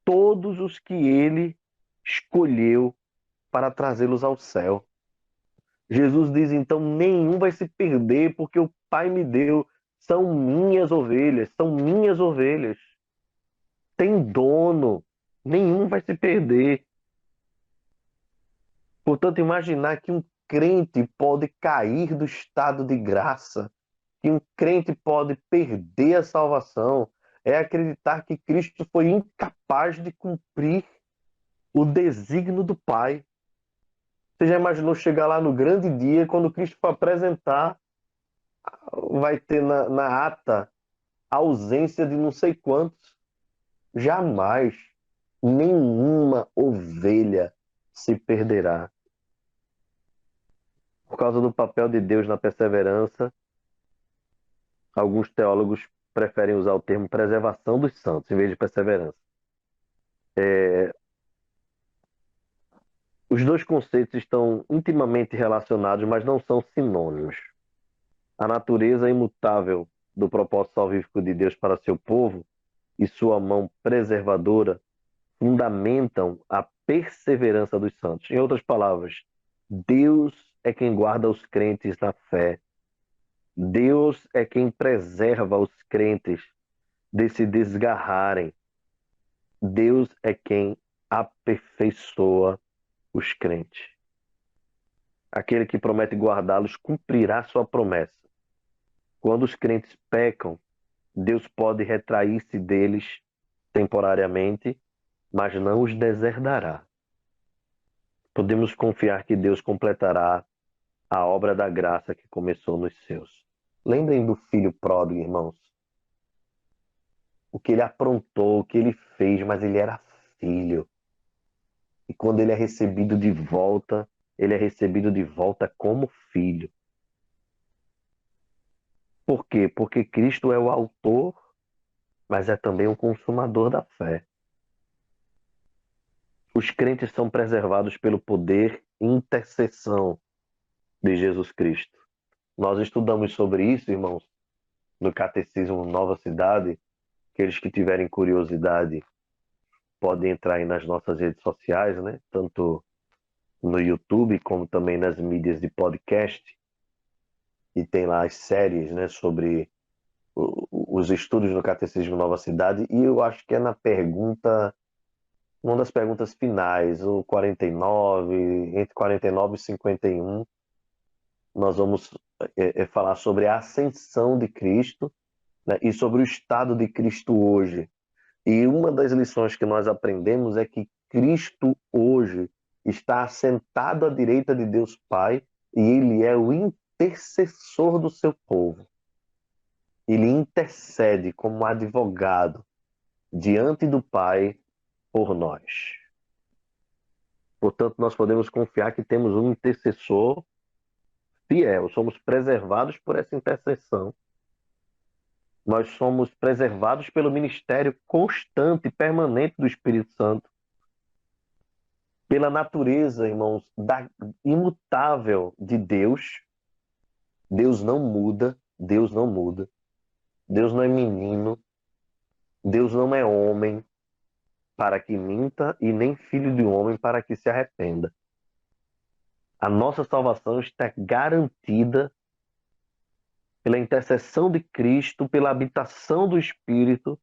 todos os que Ele escolheu para trazê-los ao céu. Jesus diz então: nenhum vai se perder, porque o Pai me deu. São minhas ovelhas, são minhas ovelhas. Tem dono, nenhum vai se perder. Portanto, imaginar que um crente pode cair do estado de graça, que um crente pode perder a salvação é acreditar que Cristo foi incapaz de cumprir o desígnio do Pai. Você já imaginou chegar lá no grande dia, quando Cristo for apresentar, vai ter na ata a ausência de não sei quantos? Jamais nenhuma ovelha se perderá. Por causa do papel de Deus na perseverança, alguns teólogos preferem usar o termo preservação dos santos em vez de perseverança. Os dois conceitos estão intimamente relacionados, mas não são sinônimos. A natureza imutável do propósito salvífico de Deus para seu povo e sua mão preservadora fundamentam a perseverança dos santos. Em outras palavras, Deus é quem guarda os crentes na fé. Deus é quem preserva os crentes de se desgarrarem. Deus é quem aperfeiçoa os crentes. Aquele que promete guardá-los cumprirá sua promessa. Quando os crentes pecam, Deus pode retrair-se deles temporariamente, mas não os deserdará. Podemos confiar que Deus completará a obra da graça que começou nos seus. Lembrem do filho pródigo, irmãos. O que ele aprontou, o que ele fez, mas ele era filho. E quando ele é recebido de volta, ele é recebido de volta como filho. Por quê? Porque Cristo é o autor, mas é também o consumador da fé. Os crentes são preservados pelo poder e intercessão de Jesus Cristo. Nós estudamos sobre isso, irmãos, no Catecismo Nova Cidade. Aqueles que tiverem curiosidade podem entrar aí nas nossas redes sociais, né? Tanto no YouTube como também nas mídias de podcast. E tem lá as séries, né, sobre os estudos no Catecismo Nova Cidade. E eu acho que é na pergunta, uma das perguntas finais, o 49, entre 49 e 51, nós vamos falar sobre a ascensão de Cristo, né, e sobre o estado de Cristo hoje. E uma das lições que nós aprendemos é que Cristo hoje está assentado à direita de Deus Pai e Ele é o intercessor do seu povo. Ele intercede como advogado diante do Pai por nós. Portanto, nós podemos confiar que temos um intercessor fiel. Somos preservados por essa intercessão. Nós somos preservados pelo ministério constante e permanente do Espírito Santo. Pela natureza, irmãos, imutável de Deus. Deus não muda, Deus não muda. Deus não é menino, Deus não é homem para que minta e nem filho de homem para que se arrependa. A nossa salvação está garantida pela intercessão de Cristo, pela habitação do Espírito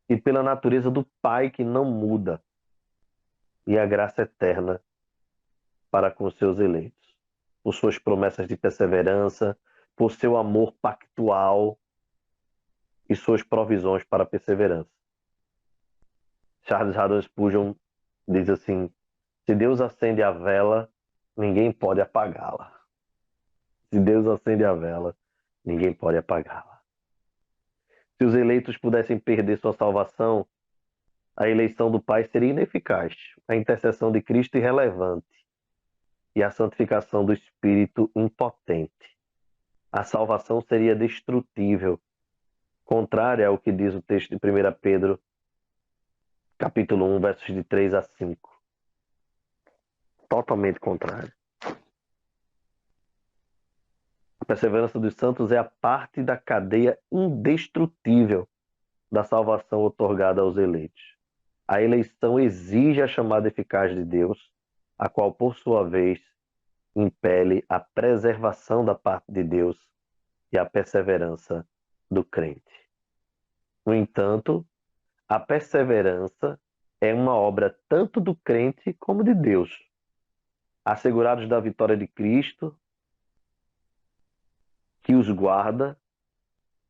e pela natureza do Pai que não muda, e a graça eterna para com os seus eleitos, por suas promessas de perseverança, por seu amor pactual e suas provisões para a perseverança. Charles Haddon Spurgeon diz assim: se Deus acende a vela, ninguém pode apagá-la. Se Deus acende a vela, ninguém pode apagá-la. Se os eleitos pudessem perder sua salvação, a eleição do Pai seria ineficaz, a intercessão de Cristo irrelevante e a santificação do Espírito impotente. A salvação seria destrutível, contrária ao que diz o texto de 1 Pedro, capítulo 1, versos de 3 a 5. Totalmente contrário. A perseverança dos santos é a parte da cadeia indestrutível da salvação outorgada aos eleitos. A eleição exige a chamada eficaz de Deus, a qual, por sua vez, impele a preservação da parte de Deus e a perseverança do crente. No entanto, a perseverança é uma obra tanto do crente como de Deus. Assegurados da vitória de Cristo, que os guarda,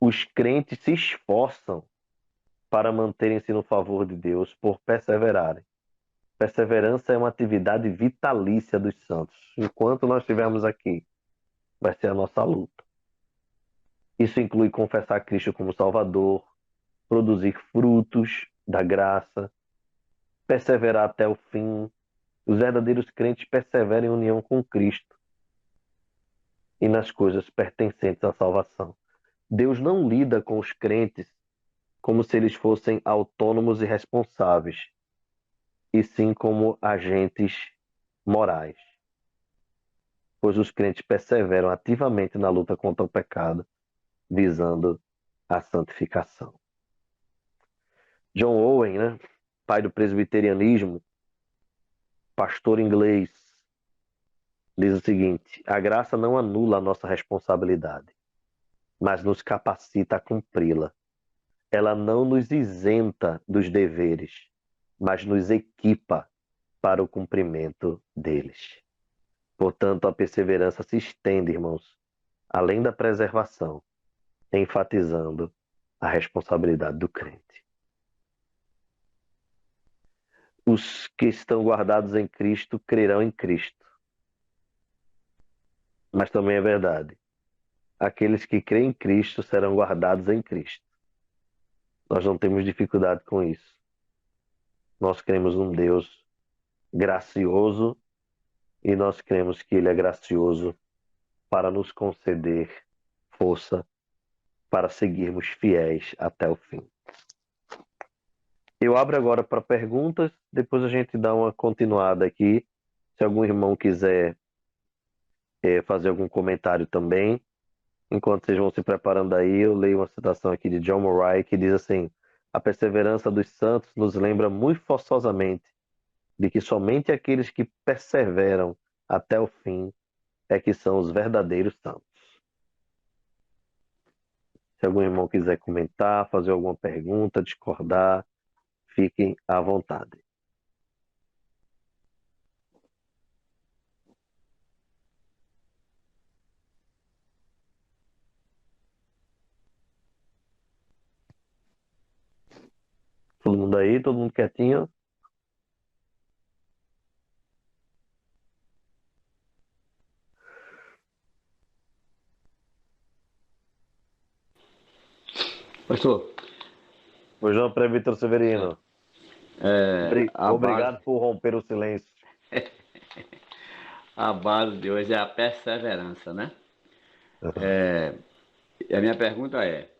os crentes se esforçam para manterem-se no favor de Deus por perseverarem. Perseverança é uma atividade vitalícia dos santos. Enquanto nós estivermos aqui, vai ser a nossa luta. Isso inclui confessar Cristo como Salvador, produzir frutos da graça, perseverar até o fim. Os verdadeiros crentes perseveram em união com Cristo e nas coisas pertencentes à salvação. Deus não lida com os crentes como se eles fossem autônomos e responsáveis, e sim como agentes morais, pois os crentes perseveram ativamente na luta contra o pecado, visando a santificação. John Owen, né, pai do presbiterianismo, pastor inglês, diz o seguinte: a graça não anula a nossa responsabilidade, mas nos capacita a cumpri-la. Ela não nos isenta dos deveres, mas nos equipa para o cumprimento deles. Portanto, a perseverança se estende, irmãos, além da preservação, enfatizando a responsabilidade do crente. Os que estão guardados em Cristo crerão em Cristo. Mas também é verdade, aqueles que creem em Cristo serão guardados em Cristo. Nós não temos dificuldade com isso. Nós cremos num Deus gracioso e nós cremos que Ele é gracioso para nos conceder força para seguirmos fiéis até o fim. Eu abro agora para perguntas, depois a gente dá uma continuada aqui. Se algum irmão quiser fazer algum comentário também, enquanto vocês vão se preparando aí, eu leio uma citação aqui de John Murray que diz assim: a perseverança dos santos nos lembra muito forçosamente de que somente aqueles que perseveram até o fim é que são os verdadeiros santos. Se algum irmão quiser comentar, fazer alguma pergunta, discordar, fiquem à vontade. Todo mundo aí? Todo mundo quietinho? Pastor, Pois não, Presbítero Severino. Obrigado por romper o silêncio. a base de hoje é a perseverança, né? E a minha pergunta é: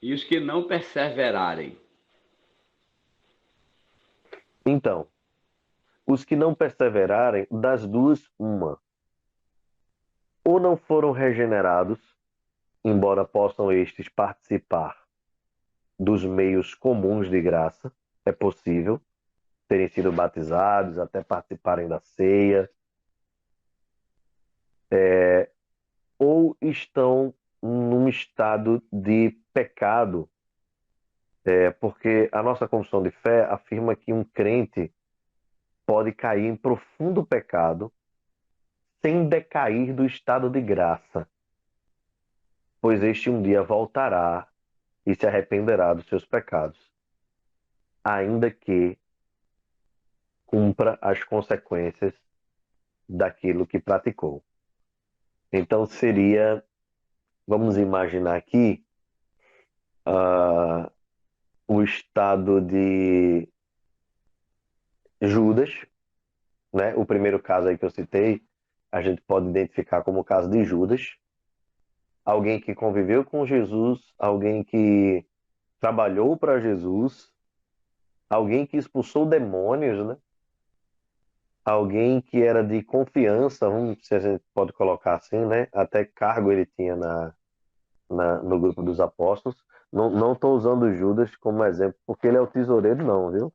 e os que não perseverarem? Então, os que não perseverarem, das duas, uma. Ou não foram regenerados, embora possam estes participar dos meios comuns de graça, é possível, terem sido batizados, até participarem da ceia, ou estão num estado de pecado, porque a nossa confissão de fé afirma que um crente pode cair em profundo pecado sem decair do estado de graça, pois este um dia voltará e se arrependerá dos seus pecados, ainda que cumpra as consequências daquilo que praticou. Então seria, vamos imaginar aqui, o estado de Judas, né? O primeiro caso aí que eu citei, a gente pode identificar como o caso de Judas, alguém que conviveu com Jesus, alguém que trabalhou para Jesus, alguém que expulsou demônios, né? Alguém que era de confiança, se a gente pode colocar assim, né? Até cargo ele tinha no grupo dos apóstolos. Não estou usando Judas como exemplo, porque ele é o tesoureiro, não, viu?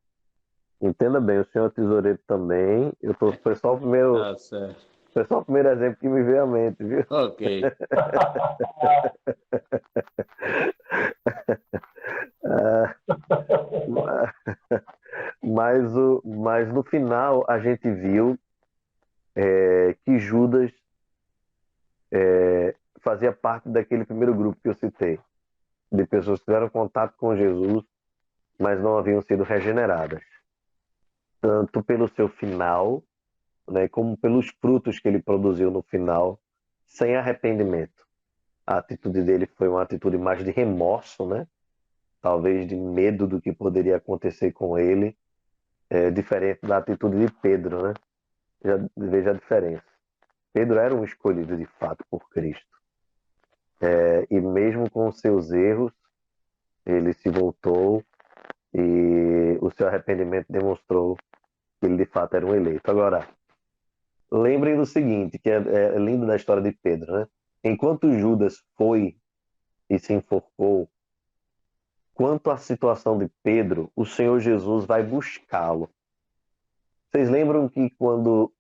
Entenda bem, o senhor é tesoureiro também. Foi só o primeiro, Tá certo. foi só o primeiro exemplo que me veio à mente, viu? Ok. Mas no final a gente viu que Judas fazia parte daquele primeiro grupo que eu citei. de pessoas que tiveram contato com Jesus, mas não haviam sido regeneradas, tanto pelo seu final, né, como pelos frutos que ele produziu no final, sem arrependimento. A atitude dele foi uma atitude mais de remorso, né? Talvez de medo do que poderia acontecer com ele, diferente da atitude de Pedro, né? Veja a diferença. Pedro era um escolhido de fato por Cristo. E mesmo com seus erros, ele se voltou e o seu arrependimento demonstrou que ele de fato era um eleito. Agora, lembrem do seguinte, que é lindo na história de Pedro, né? Enquanto Judas foi e se enforcou, quanto à situação de Pedro, o Senhor Jesus vai buscá-lo. Vocês lembram que quando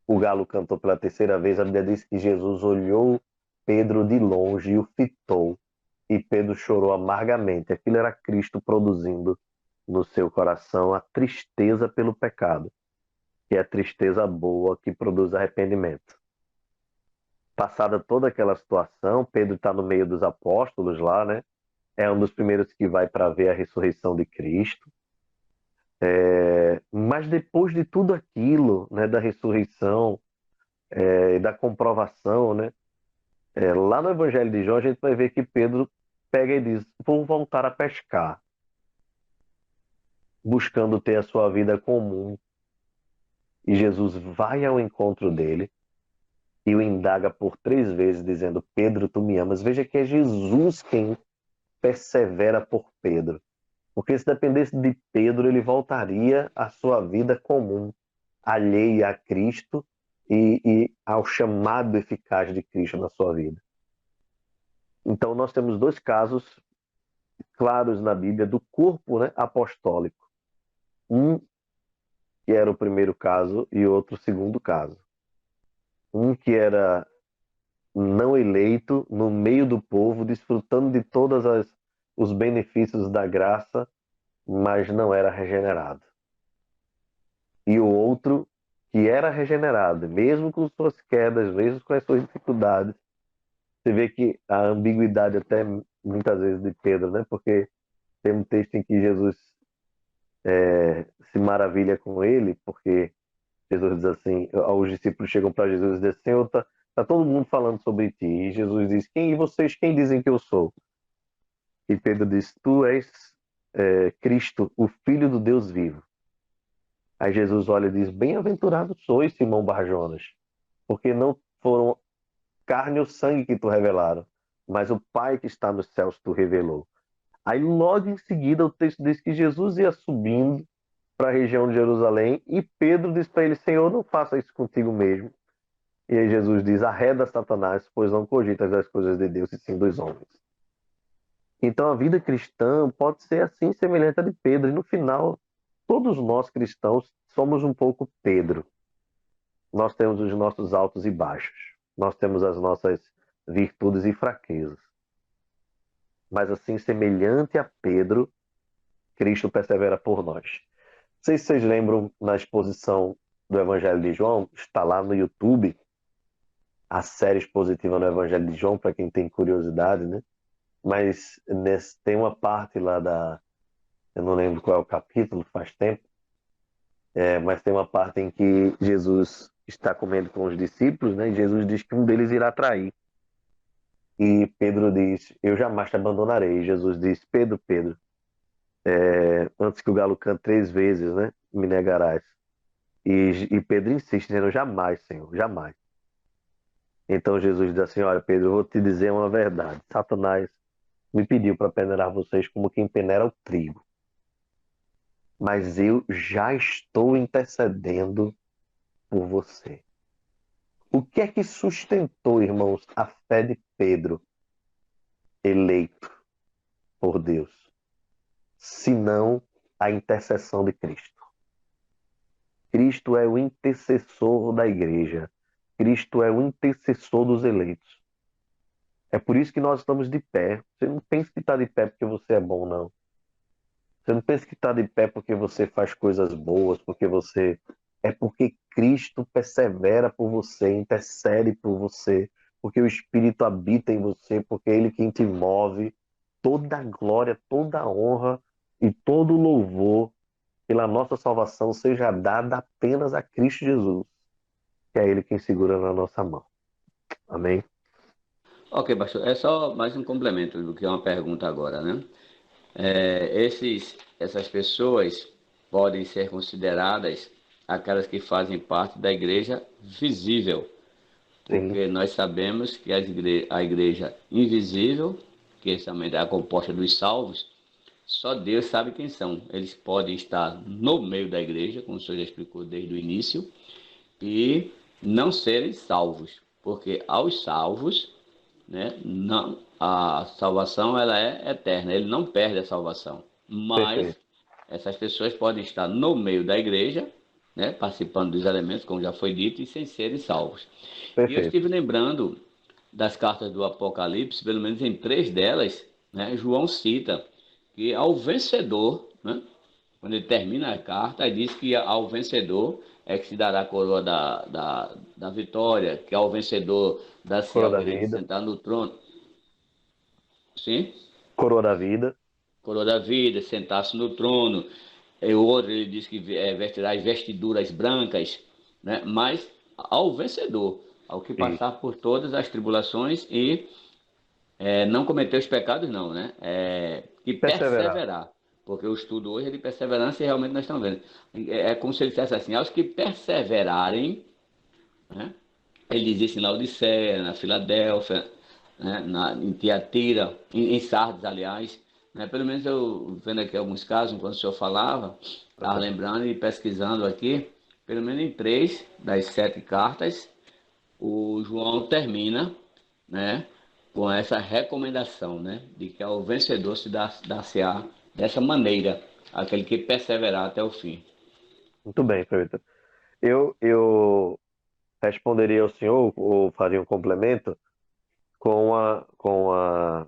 o galo cantou pela terceira vez, a Bíblia diz que Jesus olhou Pedro de longe e o fitou, e Pedro chorou amargamente. Aquilo era Cristo produzindo no seu coração a tristeza pelo pecado, que é a tristeza boa que produz arrependimento. Passada toda aquela situação, Pedro está no meio dos apóstolos lá, né? É um dos primeiros que vai para ver a ressurreição de Cristo. Mas depois de tudo aquilo, né, da ressurreição, da comprovação, né, lá no Evangelho de João, a gente vai ver que Pedro pega e diz: vou voltar a pescar, buscando ter a sua vida comum. E Jesus vai ao encontro dele e o indaga por 3 vezes, dizendo: Pedro, tu me amas? Veja que é Jesus quem persevera por Pedro. Porque se dependesse de Pedro, ele voltaria à sua vida comum, alheia a Cristo e ao chamado eficaz de Cristo na sua vida. Então nós temos 2 casos claros na Bíblia do corpo, né, apostólico. Um que era o primeiro caso e outro o segundo caso. Um que era não eleito, no meio do povo, desfrutando de todos os benefícios da graça, mas não era regenerado. E o outro que era regenerado, mesmo com suas quedas, mesmo com as suas dificuldades. Você vê que a ambiguidade até muitas vezes de Pedro, né? Porque tem um texto em que Jesus se maravilha com ele, porque Jesus diz assim, os discípulos chegam para Jesus e dizem: Senhor, tá todo mundo falando sobre ti. E Jesus diz: quem dizem que eu sou? E Pedro diz: tu és Cristo, o Filho do Deus vivo. Aí Jesus olha e diz: bem-aventurado sois, Simão Barjonas, porque não foram carne ou sangue que tu revelaram, mas o Pai que está nos céus tu revelou. Aí logo em seguida o texto diz que Jesus ia subindo para a região de Jerusalém e Pedro diz para ele: Senhor, não faça isso contigo mesmo. E aí Jesus diz: arreda Satanás, pois não cogitas das coisas de Deus e sim dos homens. Então a vida cristã pode ser assim, semelhante à de Pedro. E no final, todos nós cristãos somos um pouco Pedro. Nós temos os nossos altos e baixos. Nós temos as nossas virtudes e fraquezas. Mas assim, semelhante a Pedro, Cristo persevera por nós. Não sei se vocês lembram, na exposição do Evangelho de João, está lá no YouTube, a série expositiva no Evangelho de João, para quem tem curiosidade, né? Mas tem uma parte lá eu não lembro qual é o capítulo, faz tempo, mas tem uma parte em que Jesus está comendo com os discípulos, né? E Jesus diz que um deles irá trair. E Pedro diz: eu jamais te abandonarei. E Jesus diz: Pedro, antes que o galo cante 3 vezes, né, me negarás. E Pedro insiste, dizendo: jamais, Senhor, jamais. Então Jesus diz assim: olha, Pedro, eu vou te dizer uma verdade. Satanás me pediu para peneirar vocês como quem peneira o trigo. Mas eu já estou intercedendo por você. O que é que sustentou, irmãos, a fé de Pedro, eleito por Deus, senão a intercessão de Cristo? Cristo é o intercessor da igreja. Cristo é o intercessor dos eleitos. É por isso que nós estamos de pé. Você não pensa que está de pé porque você é bom, não. Você não pensa que está de pé porque você faz coisas boas, É porque Cristo persevera por você, intercede por você, porque o Espírito habita em você, porque é Ele quem te move toda a glória, toda a honra e todo o louvor pela nossa salvação seja dada apenas a Cristo Jesus, que é Ele quem segura na nossa mão. Amém? Ok, pastor. É só mais um complemento do que uma pergunta agora, né? Essas pessoas podem ser consideradas aquelas que fazem parte da igreja visível, Sim, porque nós sabemos que a igreja invisível, que também é composta dos salvos, só Deus sabe quem são. Eles podem estar no meio da igreja, como o senhor já explicou desde o início, e não serem salvos, porque aos salvos, né, não, a salvação ela é eterna, ele não perde a salvação. Mas perfeito, essas pessoas podem estar no meio da igreja, né, participando dos elementos, como já foi dito, e sem serem salvos. E eu perfeito. estive lembrando das cartas do Apocalipse, pelo menos em 3 delas, né, João cita que ao vencedor, né, quando ele termina a carta, ele diz que ao vencedor é que se dará a coroa da vitória, que ao vencedor dá-se Coroa ao da direito de vida, sentar no trono. Sim? coroa da vida, Coroa da vida, sentar-se no trono. E o outro ele diz que vestirá as vestiduras brancas, né? Mas ao vencedor, ao que isso. passar por todas as tribulações e não cometer os pecados, não, né? Que Perseverar. perseverar. Porque o estudo hoje é de perseverança e realmente nós estamos vendo. É como se ele dissesse assim, aos que perseverarem, né? Ele diz isso em Laodiceia, na Filadélfia, né? Em Tiatira, em Sardes, aliás. Né? Pelo menos eu vendo aqui alguns casos, enquanto o senhor falava, estava lembrando e pesquisando aqui, pelo menos em 3 das 7 cartas, o João termina, né, com essa recomendação, né, de que ao vencedor se dar-se-á dessa maneira, aquele que perseverar até o fim. Muito bem, perfeito. Eu responderia ao senhor, ou faria um complemento, com a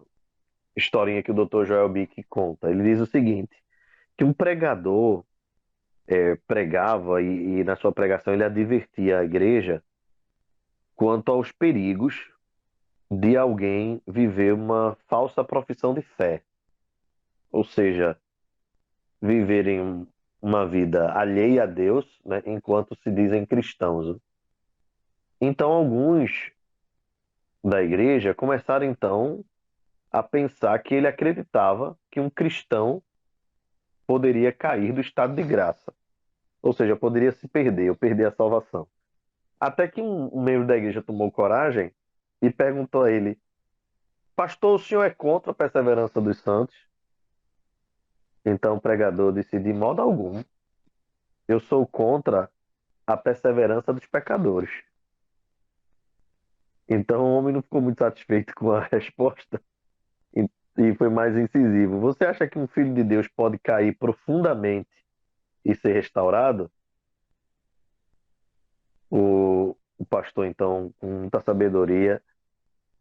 historinha que o Dr. Joel Bick conta. Ele diz o seguinte, que um pregador pregava e na sua pregação ele advertia a igreja quanto aos perigos de alguém viver uma falsa profissão de fé, ou seja, viverem uma vida alheia a Deus, né, enquanto se dizem cristãos. Então, alguns da igreja começaram então a pensar que ele acreditava que um cristão poderia cair do estado de graça, ou seja, poderia se perder ou perder a salvação. Até que um membro da igreja tomou coragem e perguntou a ele: Pastor, o senhor é contra a perseverança dos santos? Então o pregador disse: De modo algum, eu sou contra a perseverança dos pecadores. Então o homem não ficou muito satisfeito com a resposta e foi mais incisivo. Você acha que um filho de Deus pode cair profundamente e ser restaurado? O pastor, então, com muita sabedoria,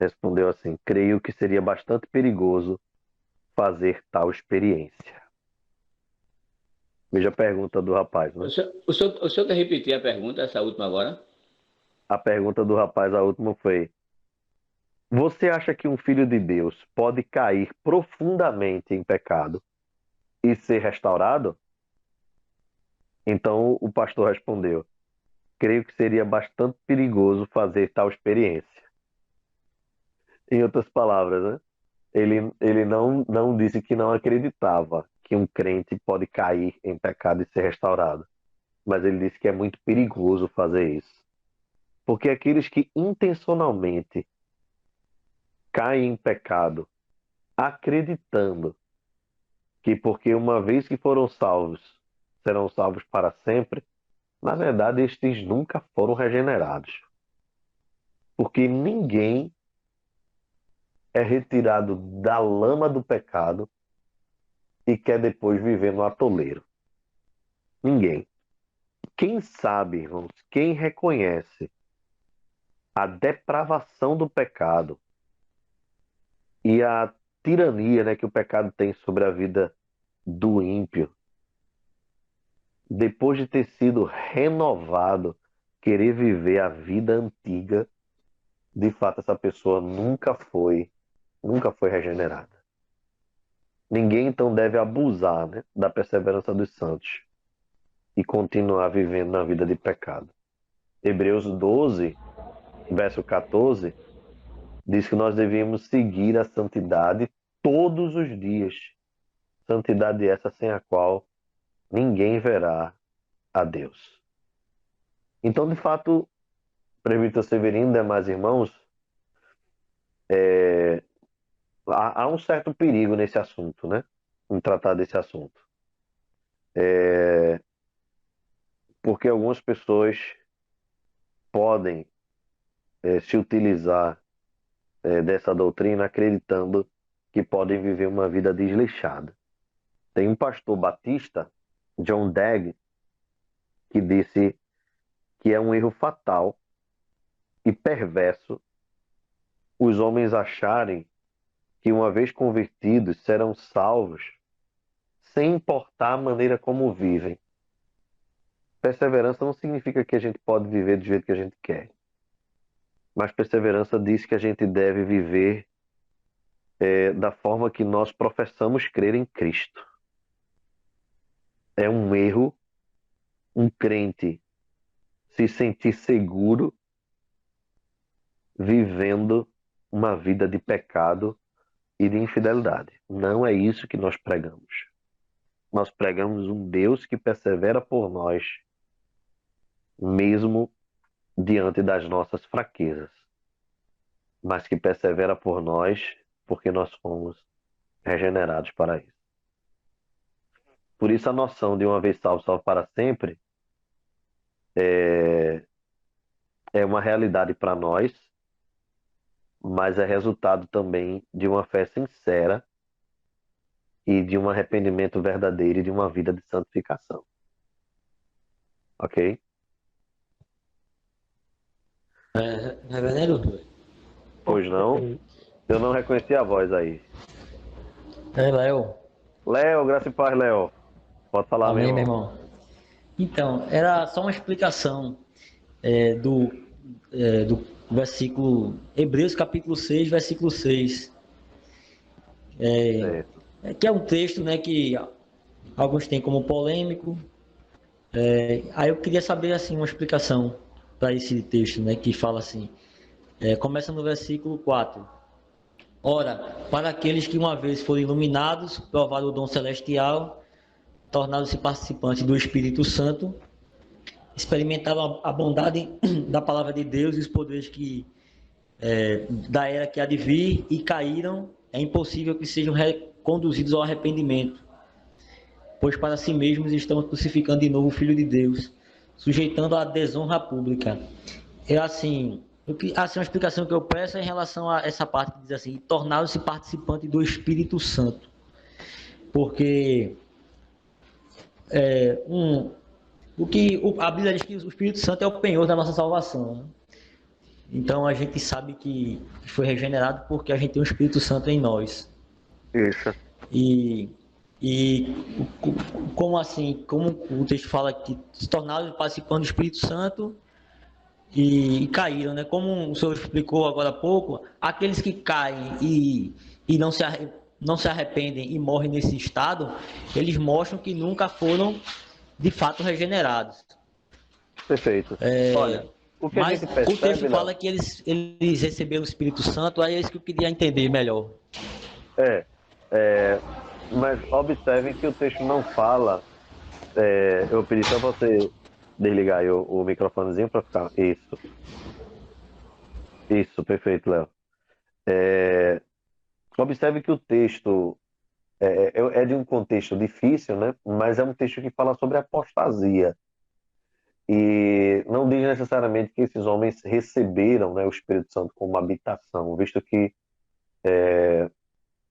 respondeu assim: Creio que seria bastante perigoso fazer tal experiência. Veja a pergunta do rapaz, né? O senhor quer repetir a pergunta, essa última agora? A pergunta do rapaz, a última foi: Você acha que um filho de Deus pode cair profundamente em pecado e ser restaurado? Então o pastor respondeu: Creio que seria bastante perigoso fazer tal experiência. Em outras palavras, né? Ele não disse que não acreditava que um crente pode cair em pecado e ser restaurado, mas ele disse que é muito perigoso fazer isso. Porque aqueles que intencionalmente caem em pecado, acreditando que porque uma vez que foram salvos, serão salvos para sempre, na verdade estes nunca foram regenerados. Porque ninguém é retirado da lama do pecado e quer depois viver no atoleiro. Ninguém. Quem sabe, irmãos, quem reconhece a depravação do pecado e a tirania, né, que o pecado tem sobre a vida do ímpio, depois de ter sido renovado, querer viver a vida antiga, de fato essa pessoa nunca foi regenerada. Ninguém então deve abusar, né, da perseverança dos santos e continuar vivendo na vida de pecado. Hebreus 12, verso 14, diz que nós devíamos seguir a santidade todos os dias. Santidade essa sem a qual ninguém verá a Deus. Então, de fato, presbítero Severino e demais irmãos, há um certo perigo nesse assunto, né? Em tratar desse assunto. Porque algumas pessoas podem se utilizar dessa doutrina acreditando que podem viver uma vida desleixada. Tem um pastor batista, John Dagg, que disse que é um erro fatal e perverso os homens acharem que, uma vez convertidos, serão salvos sem importar a maneira como vivem. Perseverança não significa que a gente pode viver do jeito que a gente quer. Mas perseverança diz que a gente deve viver da forma que nós professamos crer em Cristo. É um erro um crente se sentir seguro vivendo uma vida de pecado e de infidelidade. Não é isso que nós pregamos. Nós pregamos um Deus que persevera por nós, mesmo diante das nossas fraquezas, mas que persevera por nós porque nós fomos regenerados para isso. Por isso a noção de uma vez salvo, salvo para sempre é uma realidade para nós, mas é resultado também de uma fé sincera e de um arrependimento verdadeiro e de uma vida de santificação. Ok? Reverendo? Pois não? Eu não reconheci a voz aí. É, Léo. Léo, graça e paz, Léo. Pode falar, Amém, meu meu irmão. irmão. Então, era só uma explicação do versículo Hebreus capítulo 6, versículo 6. Que é um texto, né, que alguns têm como polêmico. Aí eu queria saber assim uma explicação para esse texto, né, que fala assim, começa no versículo 4. Ora, para aqueles que uma vez foram iluminados, provaram o dom celestial, tornaram-se participantes do Espírito Santo, experimentaram a bondade da palavra de Deus e os poderes da era que há de vir e caíram, é impossível que sejam reconduzidos ao arrependimento, pois para si mesmos estão crucificando de novo o Filho de Deus, sujeitando à desonra pública. Uma explicação que eu peço é em relação a essa parte que diz assim, tornaram-se participantes do Espírito Santo, porque a Bíblia diz que o Espírito Santo é o penhor da nossa salvação, né? Então a gente sabe que foi regenerado porque a gente tem o Espírito Santo em nós. Isso. E como o texto fala que se tornaram participando do Espírito Santo e caíram, né? Como o senhor explicou agora há pouco, aqueles que caem e não se arrependem e morrem nesse estado, eles mostram que nunca foram de fato regenerados. Perfeito. Olha, o que a gente percebe, o texto fala que eles receberam o Espírito Santo, aí é isso que eu queria entender melhor. Mas observem que o texto não fala. Eu pedi só você desligar aí o microfonezinho para ficar. Isso, perfeito, Léo. Observe que o texto é de um contexto difícil, né? Mas é um texto que fala sobre apostasia. E não diz necessariamente que esses homens receberam, né, o Espírito Santo como habitação, visto que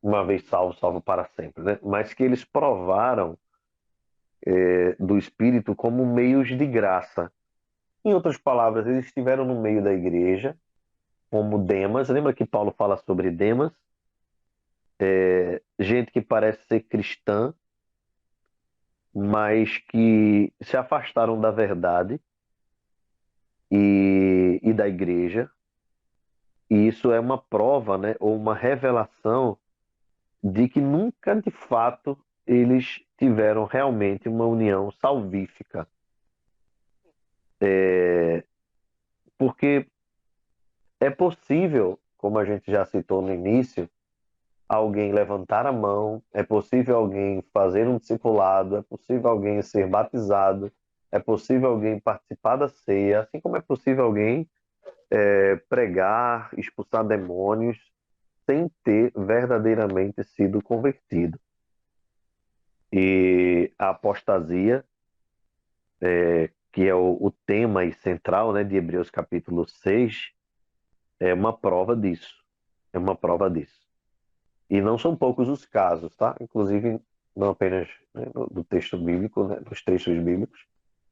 uma vez salvo, salvo para sempre, né? Mas que eles provaram do Espírito como meios de graça. Em outras palavras, eles estiveram no meio da igreja, como Demas. Lembra que Paulo fala sobre Demas? Gente que parece ser cristã, mas que se afastaram da verdade e da igreja. E isso é uma prova, né, ou uma revelação de que nunca de fato eles tiveram realmente uma união salvífica. Porque é possível, como a gente já citou no início, alguém levantar a mão, é possível alguém fazer um discipulado, é possível alguém ser batizado, é possível alguém participar da ceia, assim como é possível alguém pregar, expulsar demônios, sem ter verdadeiramente sido convertido. E a apostasia, que é o tema e central, né, de Hebreus capítulo 6, é uma prova disso. É uma prova disso. E não são poucos os casos, tá? Inclusive, não apenas, né, do texto bíblico, né, dos textos bíblicos,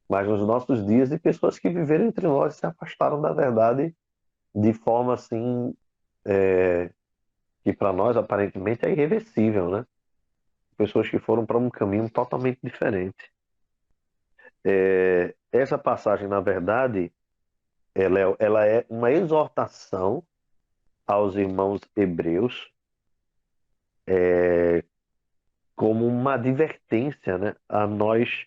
mas nos nossos dias, de pessoas que viveram entre nós e se afastaram da verdade de forma assim, que para nós aparentemente é irreversível, né? Pessoas que foram para um caminho totalmente diferente. Essa passagem, na verdade, ela é uma exortação aos irmãos hebreus, como uma advertência, né, a nós,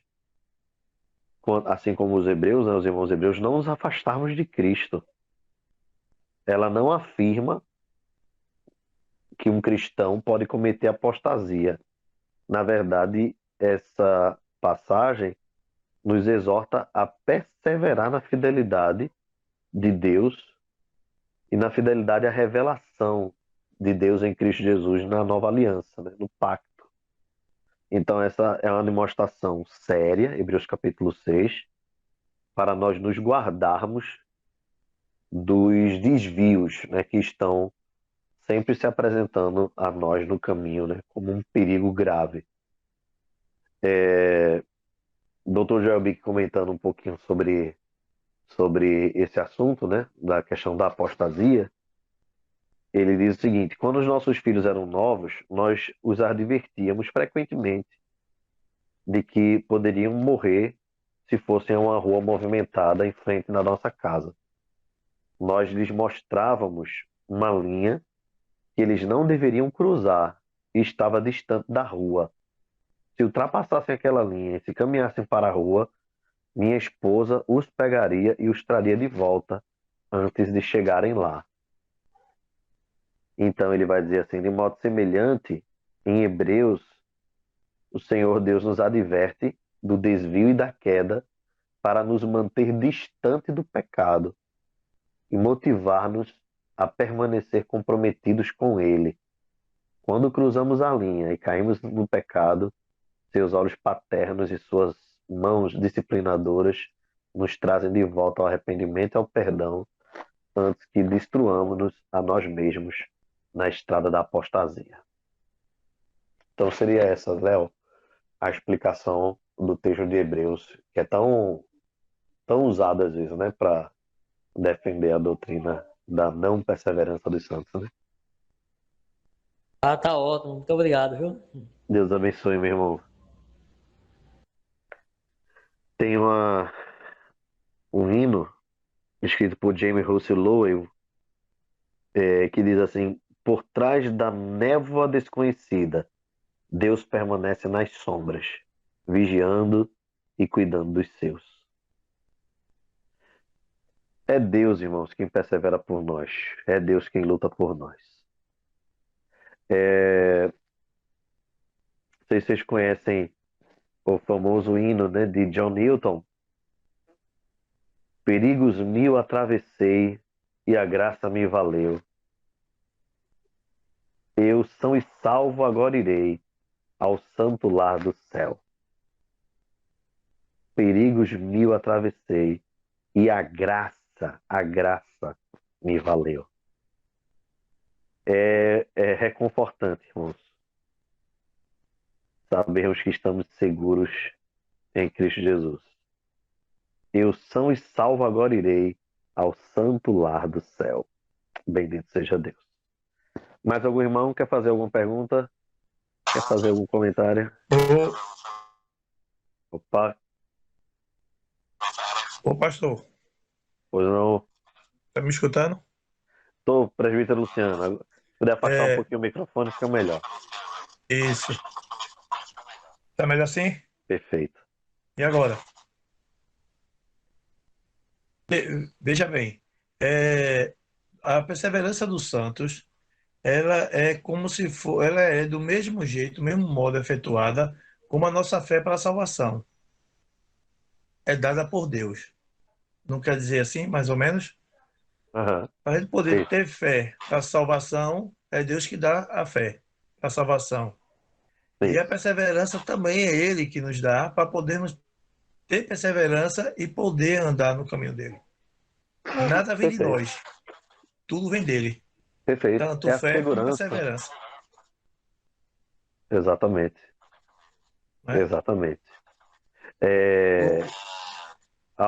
assim como os hebreus, né, os irmãos hebreus, não nos afastarmos de Cristo. Ela não afirma que um cristão pode cometer apostasia. Na verdade, essa passagem nos exorta a perseverar na fidelidade de Deus e na fidelidade à revelação de Deus em Cristo Jesus na nova aliança, né, no pacto. Então, essa é uma demonstração séria, Hebreus capítulo 6, para nós nos guardarmos dos desvios, né, que estão sempre se apresentando a nós no caminho, né, como um perigo grave. Dr. Joel Bick comentando um pouquinho sobre esse assunto, né, da questão da apostasia, ele diz o seguinte: quando os nossos filhos eram novos, nós os advertíamos frequentemente de que poderiam morrer se fossem a uma rua movimentada em frente da nossa casa. Nós lhes mostrávamos uma linha que eles não deveriam cruzar e estava distante da rua. Se ultrapassassem aquela linha e se caminhassem para a rua, minha esposa os pegaria e os traria de volta antes de chegarem lá. Então ele vai dizer assim: de modo semelhante, em Hebreus, o Senhor Deus nos adverte do desvio e da queda para nos manter distante do pecado e motivar-nos a permanecer comprometidos com Ele. Quando cruzamos a linha e caímos no pecado, seus olhos paternos e suas mãos disciplinadoras nos trazem de volta ao arrependimento e ao perdão, antes que destruamos-nos a nós mesmos na estrada da apostasia. Então seria essa, Léo, a explicação do texto de Hebreus, que é tão usada às vezes, né, para defender a doutrina da não perseverança dos santos, né? Ah, tá ótimo. Muito obrigado, viu? Deus abençoe, meu irmão. Tem um hino escrito por James Russell Lowell, que diz assim: por trás da névoa desconhecida, Deus permanece nas sombras, vigiando e cuidando dos seus. É Deus, irmãos, quem persevera por nós. É Deus quem luta por nós. Não sei se vocês conhecem o famoso hino, né, de John Newton. Perigos mil atravessei e a graça me valeu. Eu são e salvo agora irei ao santo lar do céu. Perigos mil atravessei e a graça me valeu. É reconfortante, irmãos, sabermos que estamos seguros em Cristo Jesus. Eu são e salvo agora irei ao santo lar do céu. Bendito seja Deus. Mais algum irmão quer fazer alguma pergunta? Quer fazer algum comentário? Opa, Ô, pastor, pois não. tá me escutando? Tô, presbítero Luciano. Se puder afastar um pouquinho o microfone, fica melhor. Isso. Tá melhor assim? Perfeito. E agora? Veja bem, a perseverança dos santos, ela é como se for, ela é do mesmo jeito, do mesmo modo efetuada como a nossa fé para a salvação. É dada por Deus. Não quer dizer assim, mais ou menos? Aham. Para a gente poder Isso, ter fé para a salvação, é Deus que dá a fé para a salvação. E a isso. perseverança também é Ele que nos dá para podermos ter perseverança e poder andar no caminho dele. Nada vem de Perfeito. nós, tudo vem dele. Perfeito. Tanto É a fé como segurança. perseverança. Exatamente. Né? Exatamente. É, há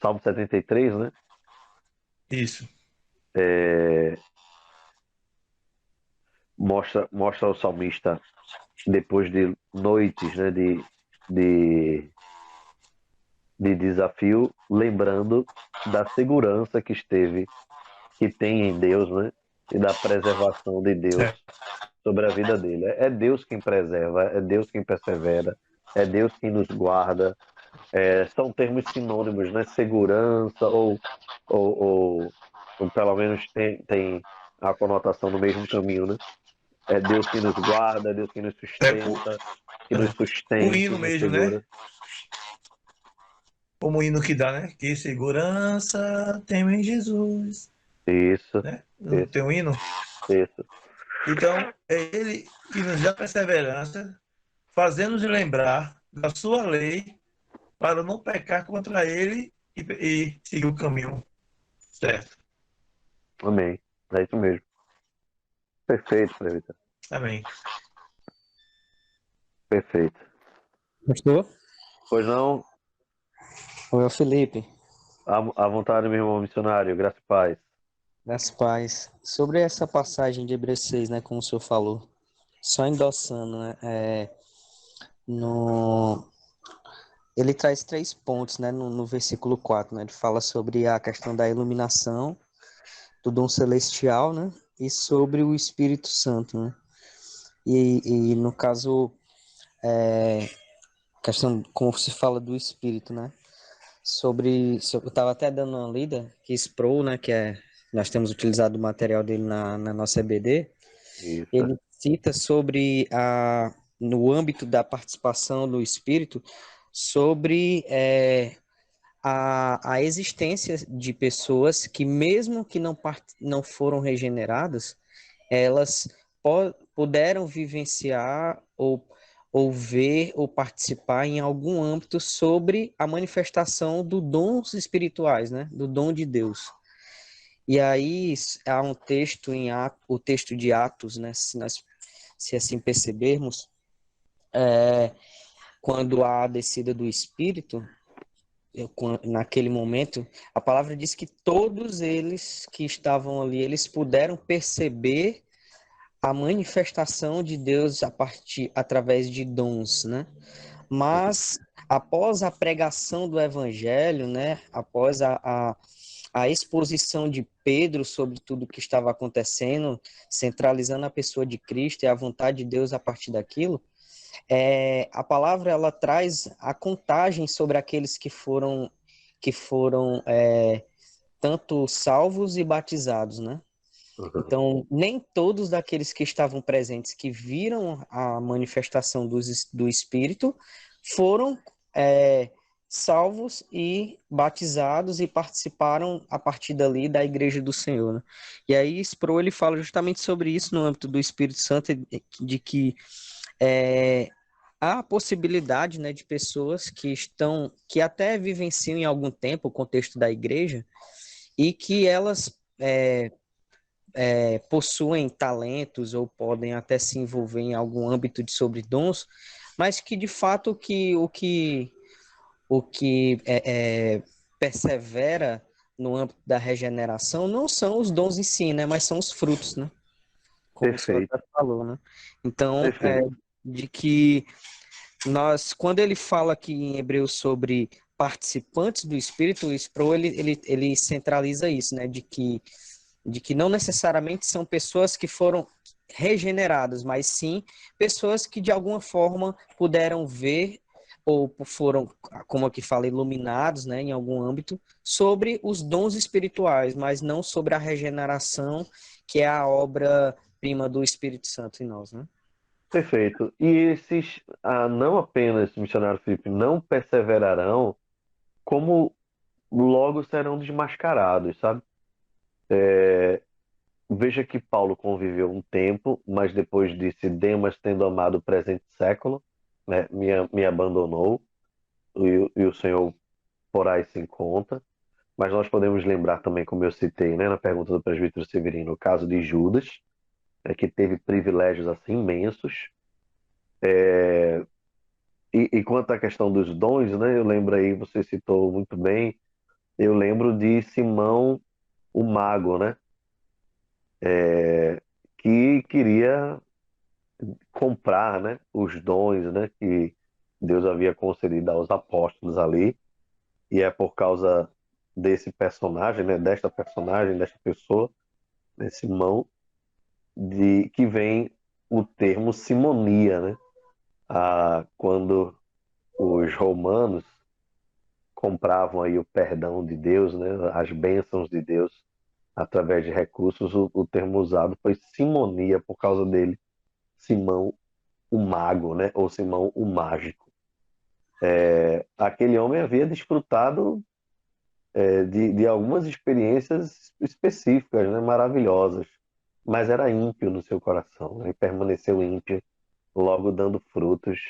Salmo 73, né? Isso. É, mostra o salmista depois de noites, né, de, de desafio, lembrando da segurança que tem em Deus, né, e da preservação de Deus Certo. sobre a vida dele. É Deus quem preserva, é Deus quem persevera, é Deus quem nos guarda. São termos sinônimos, né? Segurança ou, ou, ou pelo menos tem a conotação no mesmo caminho, né? É Deus que nos guarda, é Deus que nos sustenta, que nos O sustém, que hino nos mesmo, né? segura. Como o hino que dá, né? Que segurança tem em Jesus. Isso, Né? Não isso, tem um hino? isso. Então, é ele que nos dá perseverança, fazendo-nos lembrar da sua lei para não pecar contra ele e seguir o caminho certo. Amém. É isso mesmo. Perfeito, Previta. Amém. Perfeito. Gostou? Pois não, Oi, Felipe. à vontade, meu irmão missionário, graça e paz. Das paz. Sobre essa passagem de Hebreus 6, né, como o senhor falou, só endossando, né, no, ele traz 3 pontos, né, no versículo 4, né, ele fala sobre a questão da iluminação, do dom celestial, né, e sobre o Espírito Santo, né, e no caso, questão, como se fala do Espírito, né, eu estava até dando uma lida, que Sproul, né, nós temos utilizado o material dele na nossa EBD, Isso. ele cita sobre no âmbito da participação do Espírito, sobre a existência de pessoas que, mesmo que não foram regeneradas, elas puderam vivenciar ou ver ou participar em algum âmbito sobre a manifestação dos dons espirituais, né? Do dom de Deus. E aí há um texto o texto de Atos, né? Se assim percebermos, quando há a descida do Espírito, naquele momento, a palavra diz que todos eles que estavam ali, eles puderam perceber a manifestação de Deus através de dons, né? Mas após a pregação do evangelho, né? Após a exposição de Pedro sobre tudo o que estava acontecendo, centralizando a pessoa de Cristo e a vontade de Deus a partir daquilo, a palavra ela traz a contagem sobre aqueles que foram tanto salvos e batizados, né? Então, nem todos daqueles que estavam presentes, que viram a manifestação do Espírito, foram salvos e batizados e participaram a partir dali da Igreja do Senhor, né? E aí Sproul ele fala justamente sobre isso no âmbito do Espírito Santo, de que há a possibilidade, né, de pessoas que até vivenciam em algum tempo o contexto da igreja e que elas possuem talentos ou podem até se envolver em algum âmbito sobre dons, mas que de fato o que persevera no âmbito da regeneração não são os dons em si, né, mas são os frutos, né? Como o senhor Perfeito. até falou, né? Então, Perfeito. de que quando ele fala aqui em Hebreus sobre participantes do Espírito, o Sproul, ele centraliza isso, né? De que não necessariamente são pessoas que foram regeneradas, mas sim pessoas que de alguma forma puderam ver ou foram, como aqui fala, iluminados, né, em algum âmbito, sobre os dons espirituais, mas não sobre a regeneração, que é a obra-prima do Espírito Santo em nós, né? Perfeito. E esses, não apenas, missionário Felipe, não perseverarão, como logo serão desmascarados, sabe? Veja que Paulo conviveu um tempo, mas depois disse: Demas, tendo amado o presente século, né, me abandonou, e o Senhor porá isso em conta. Mas nós podemos lembrar também, como eu citei, né, na pergunta do presbítero Severino, o caso de Judas, que teve privilégios assim imensos. E quanto à questão dos dons, né, eu lembro aí, você citou muito bem, eu lembro de Simão, o mago, né, que queria comprar, né, os dons, né, que Deus havia concedido aos apóstolos ali, e é por causa desse personagem, né, desta pessoa, né, Simão, de que vem o termo simonia, né? Quando os romanos compravam aí o perdão de Deus, né, as bênçãos de Deus através de recursos, o termo usado foi simonia por causa dele, Simão o mago, né, ou Simão o mágico. Aquele homem havia desfrutado de algumas experiências específicas, né, maravilhosas, mas era ímpio no seu coração, né, e permaneceu ímpio, logo dando frutos.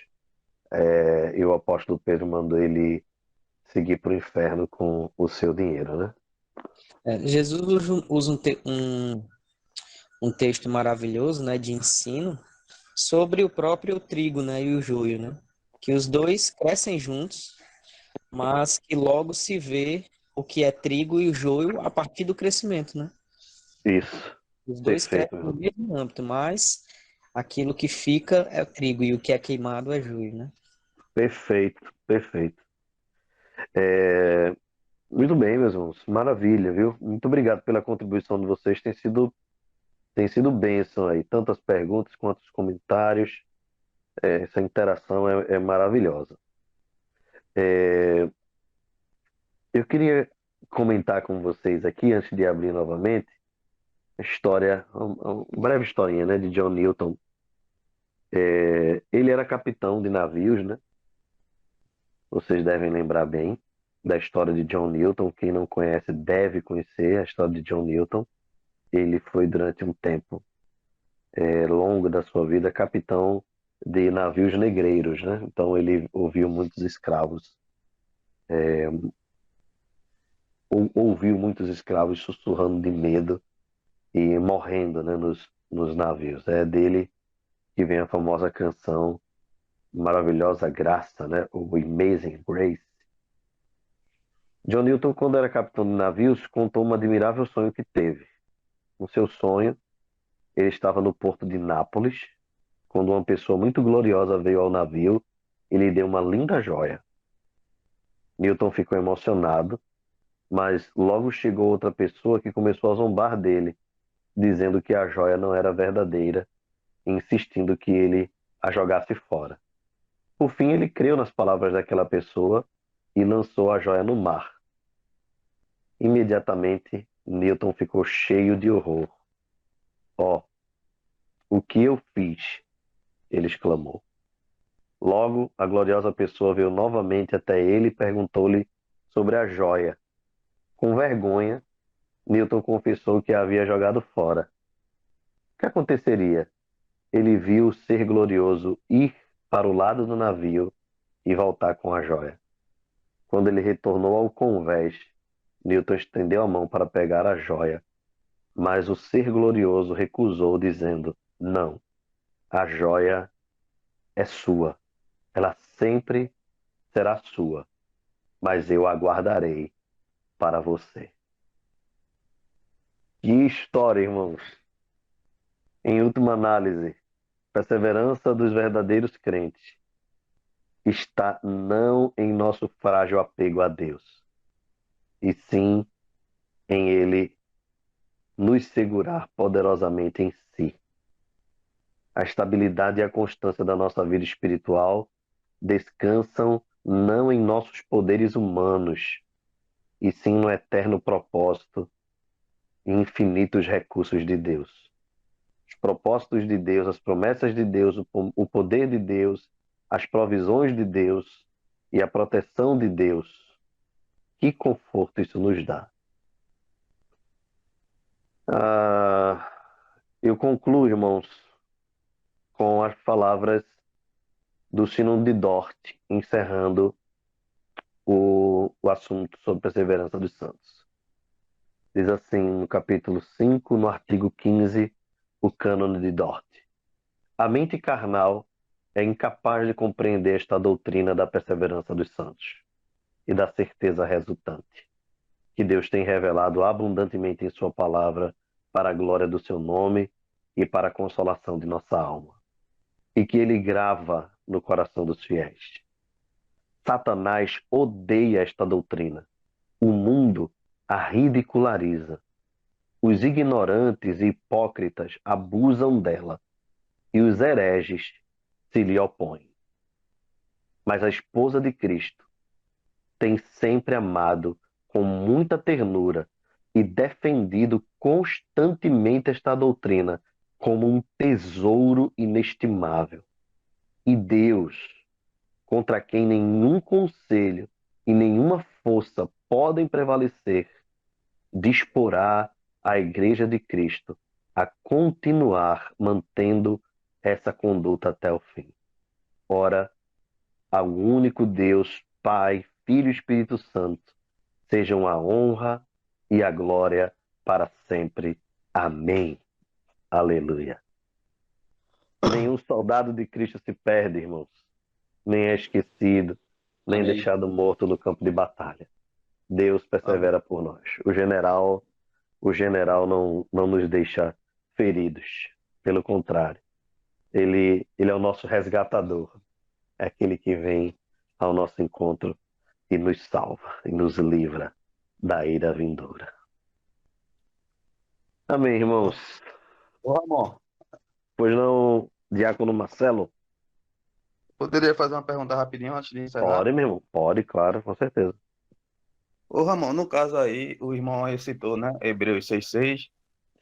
E o apóstolo Pedro mandou ele seguir para o inferno com o seu dinheiro, né? Jesus usa um texto maravilhoso, né, de ensino sobre o próprio trigo, né, e o joio, né? Que os dois crescem juntos, mas que logo se vê o que é trigo e o joio a partir do crescimento, né? Isso, Os dois perfeito, crescem no irmão. mesmo âmbito, mas aquilo que fica é o trigo e o que é queimado é joio, né? Perfeito, perfeito. Muito bem, meus irmãos, maravilha, viu? Muito obrigado pela contribuição de vocês, tem sido bênção aí, tantas perguntas quanto os comentários, essa interação é maravilhosa. Eu queria comentar com vocês aqui, antes de abrir novamente, a história, uma breve historinha, né, de John Newton. Ele era capitão de navios, né? Vocês devem lembrar bem da história de John Newton. Quem não conhece deve conhecer a história de John Newton. Ele foi durante um tempo longo da sua vida capitão de navios negreiros, né? Então ele ouviu muitos escravos, ouviu muitos escravos sussurrando de medo e morrendo, né, nos navios. É dele que vem a famosa canção Maravilhosa Graça, né? O Amazing Grace. John Newton, quando era capitão de navios, contou um admirável sonho que teve. No seu sonho, ele estava no porto de Nápoles, quando uma pessoa muito gloriosa veio ao navio e lhe deu uma linda joia. Newton ficou emocionado, mas logo chegou outra pessoa que começou a zombar dele, dizendo que a joia não era verdadeira e insistindo que ele a jogasse fora. Por fim, ele creu nas palavras daquela pessoa e lançou a joia no mar. Imediatamente, Newton ficou cheio de horror. "Oh, o que eu fiz?" ele exclamou. Logo, a gloriosa pessoa veio novamente até ele e perguntou-lhe sobre a joia. Com vergonha, Newton confessou que a havia jogado fora. O que aconteceria? Ele viu o ser glorioso ir para o lado do navio e voltar com a joia. Quando ele retornou ao convés, Newton estendeu a mão para pegar a joia, mas o ser glorioso recusou, dizendo: "Não, a joia é sua. Ela sempre será sua, mas eu a guardarei para você." Que história, irmãos! Em última análise, perseverança dos verdadeiros crentes está não em nosso frágil apego a Deus, e sim em Ele nos segurar poderosamente em si. A estabilidade e a constância da nossa vida espiritual descansam não em nossos poderes humanos, e sim no eterno propósito e infinitos recursos de Deus. Os propósitos de Deus, as promessas de Deus, o poder de Deus, as provisões de Deus e a proteção de Deus. Que conforto isso nos dá. Eu concluo, irmãos, com as palavras do Sínodo de Dort, encerrando o assunto sobre perseverança dos santos. Diz assim, no capítulo 5, no artigo 15, o cânone de Dort. A mente carnal é incapaz de compreender esta doutrina da perseverança dos santos e da certeza resultante, que Deus tem revelado abundantemente em sua palavra para a glória do seu nome e para a consolação de nossa alma, e que ele grava no coração dos fiéis. Satanás odeia esta doutrina. O mundo a ridiculariza. Os ignorantes e hipócritas abusam dela, e os hereges se lhe opõem. Mas a esposa de Cristo tem sempre amado com muita ternura e defendido constantemente esta doutrina como um tesouro inestimável. E Deus, contra quem nenhum conselho e nenhuma força podem prevalecer, disporá a Igreja de Cristo a continuar mantendo essa conduta até o fim. Ora, ao único Deus, Pai, Filho e Espírito Santo, sejam a honra e a glória para sempre. Amém. Aleluia. Nenhum soldado de Cristo se perde, irmãos. Nem é esquecido, nem Amém. deixado morto no campo de batalha. Deus persevera por nós. O general não nos deixa feridos. Pelo contrário, ele é o nosso resgatador. É aquele que vem ao nosso encontro e nos salva e nos livra da ira vindoura. Amém, irmãos. Ô, Ramon, Pois não, Diácono Marcelo? poderia fazer uma pergunta rapidinho antes de encerrar? Pode, meu irmão. Pode, claro, com certeza. Ô, Ramon, no caso aí, o irmão aí citou, né, Hebreus 6,6,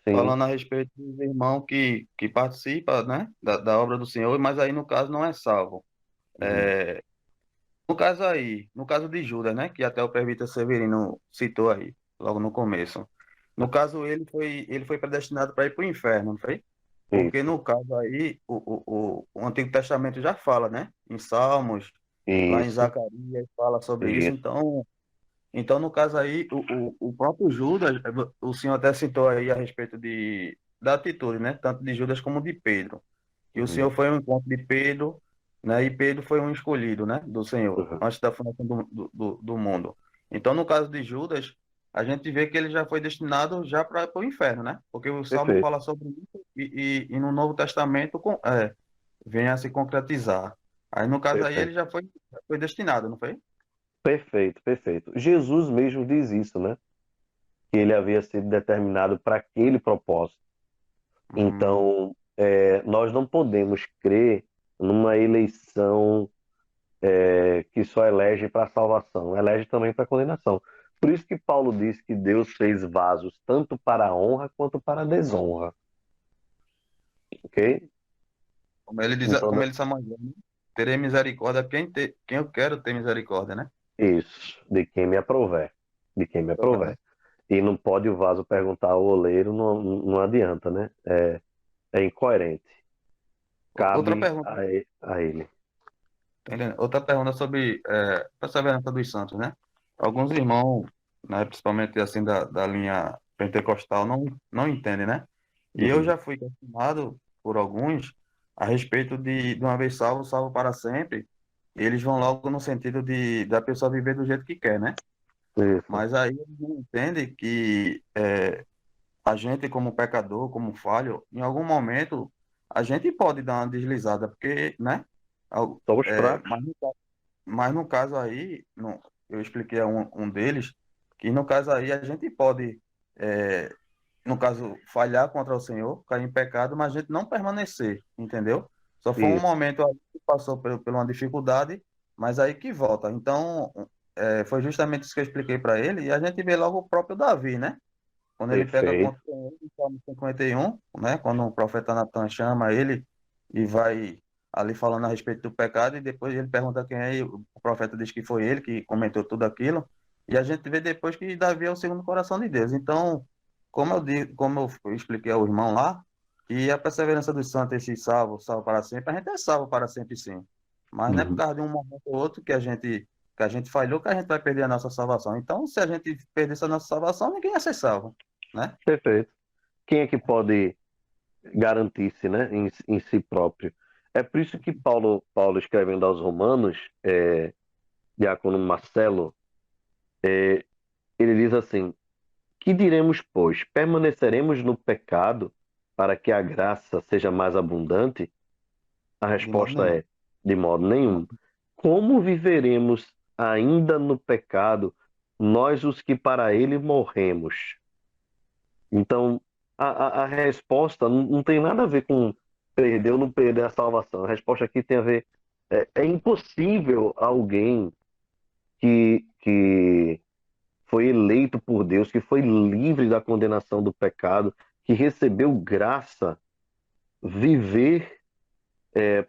Sim. falando a respeito dos irmãos que participam, né, da obra do Senhor, mas aí no caso não é salvo. É, no caso aí, no caso de Judas, né, que até o presbítero Severino citou aí, logo no começo. No caso, ele foi predestinado para ir para o inferno, não foi? Porque Isso, no caso aí, o Antigo Testamento já fala, né? Em Salmos, lá em isso, Zacarias, fala sobre isso. isso. Então no caso aí, o próprio Judas, o senhor até citou aí a respeito da atitude, né? Tanto de Judas como de Pedro. Que o Uhum, Senhor foi um encontro de Pedro, né? E Pedro foi um escolhido, né? Do Senhor, uhum. antes da fundação do mundo. Então, no caso de Judas, a gente vê que ele já foi destinado já para o inferno, né? Porque o Salmo Perfeito, fala sobre isso e no Novo Testamento vem a se concretizar. Aí, no caso aí, ele perfeito, já foi destinado, não foi? perfeito, perfeito. Jesus mesmo diz isso, né? Que ele havia sido determinado para aquele propósito. Hum, Então, nós não podemos crer numa eleição que só elege para salvação, elege também para condenação. Por isso que Paulo diz que Deus fez vasos tanto para a honra quanto para a desonra, ok? Então, como ele diz amanhã, né? Terei misericórdia quem eu quero ter misericórdia, né? isso, de quem me aprouver, de quem me aprouver. Exatamente. E não pode o vaso perguntar ao oleiro, não adianta, né? É incoerente. Outra Cabe pergunta. a ele. Entendeu? Outra pergunta sobre perseverança dos santos, né? Alguns irmãos, né, principalmente assim da linha pentecostal, não entendem, né? E eu Uhum. já fui questionado por alguns a respeito de uma vez salvo, salvo para sempre. E eles vão logo no sentido da pessoa viver do jeito que quer, né? Isso, Mas aí eles não entendem que a gente, como pecador, como falho, em algum momento a gente pode dar uma deslizada, porque, né? somos É, fracos. mas no caso aí, eu expliquei a um deles que no caso aí a gente pode é, no caso, falhar contra o Senhor, cair em pecado, mas a gente não permanecer, entendeu? Só foi um Isso, momento ali que passou por uma dificuldade, mas aí que volta. Então, foi justamente isso que eu expliquei para ele, e a gente vê logo o próprio Davi, né? Quando ele pega perfeito. contra o Senhor, em Salmo 51, né? Quando o profeta Natan chama ele e vai ali falando a respeito do pecado, e depois ele pergunta quem é, e o profeta diz que foi ele que comentou tudo aquilo, e a gente vê depois que Davi é o segundo coração de Deus. Então, como eu expliquei ao irmão lá, que a perseverança dos santos, esse salvo para sempre, a gente é salvo para sempre sim. Mas não é por Uhum. causa de um momento ou outro que a gente falhou que a gente vai perder a nossa salvação. Então, se a gente perdesse a nossa salvação, ninguém ia ser salvo, né? Perfeito. Quem é que pode garantir-se, né, em si próprio? É por isso que Paulo escrevendo aos Romanos, diácono Marcelo, ele diz assim: que diremos, pois? Permaneceremos no pecado para que a graça seja mais abundante? A De modo resposta nenhum. é: de modo nenhum. Como viveremos ainda no pecado, nós os que para ele morremos? Então, a resposta não tem nada a ver com perder ou não perder a salvação. A resposta aqui tem a ver. É impossível alguém que foi eleito por Deus, que foi livre da condenação do pecado, que recebeu graça, viver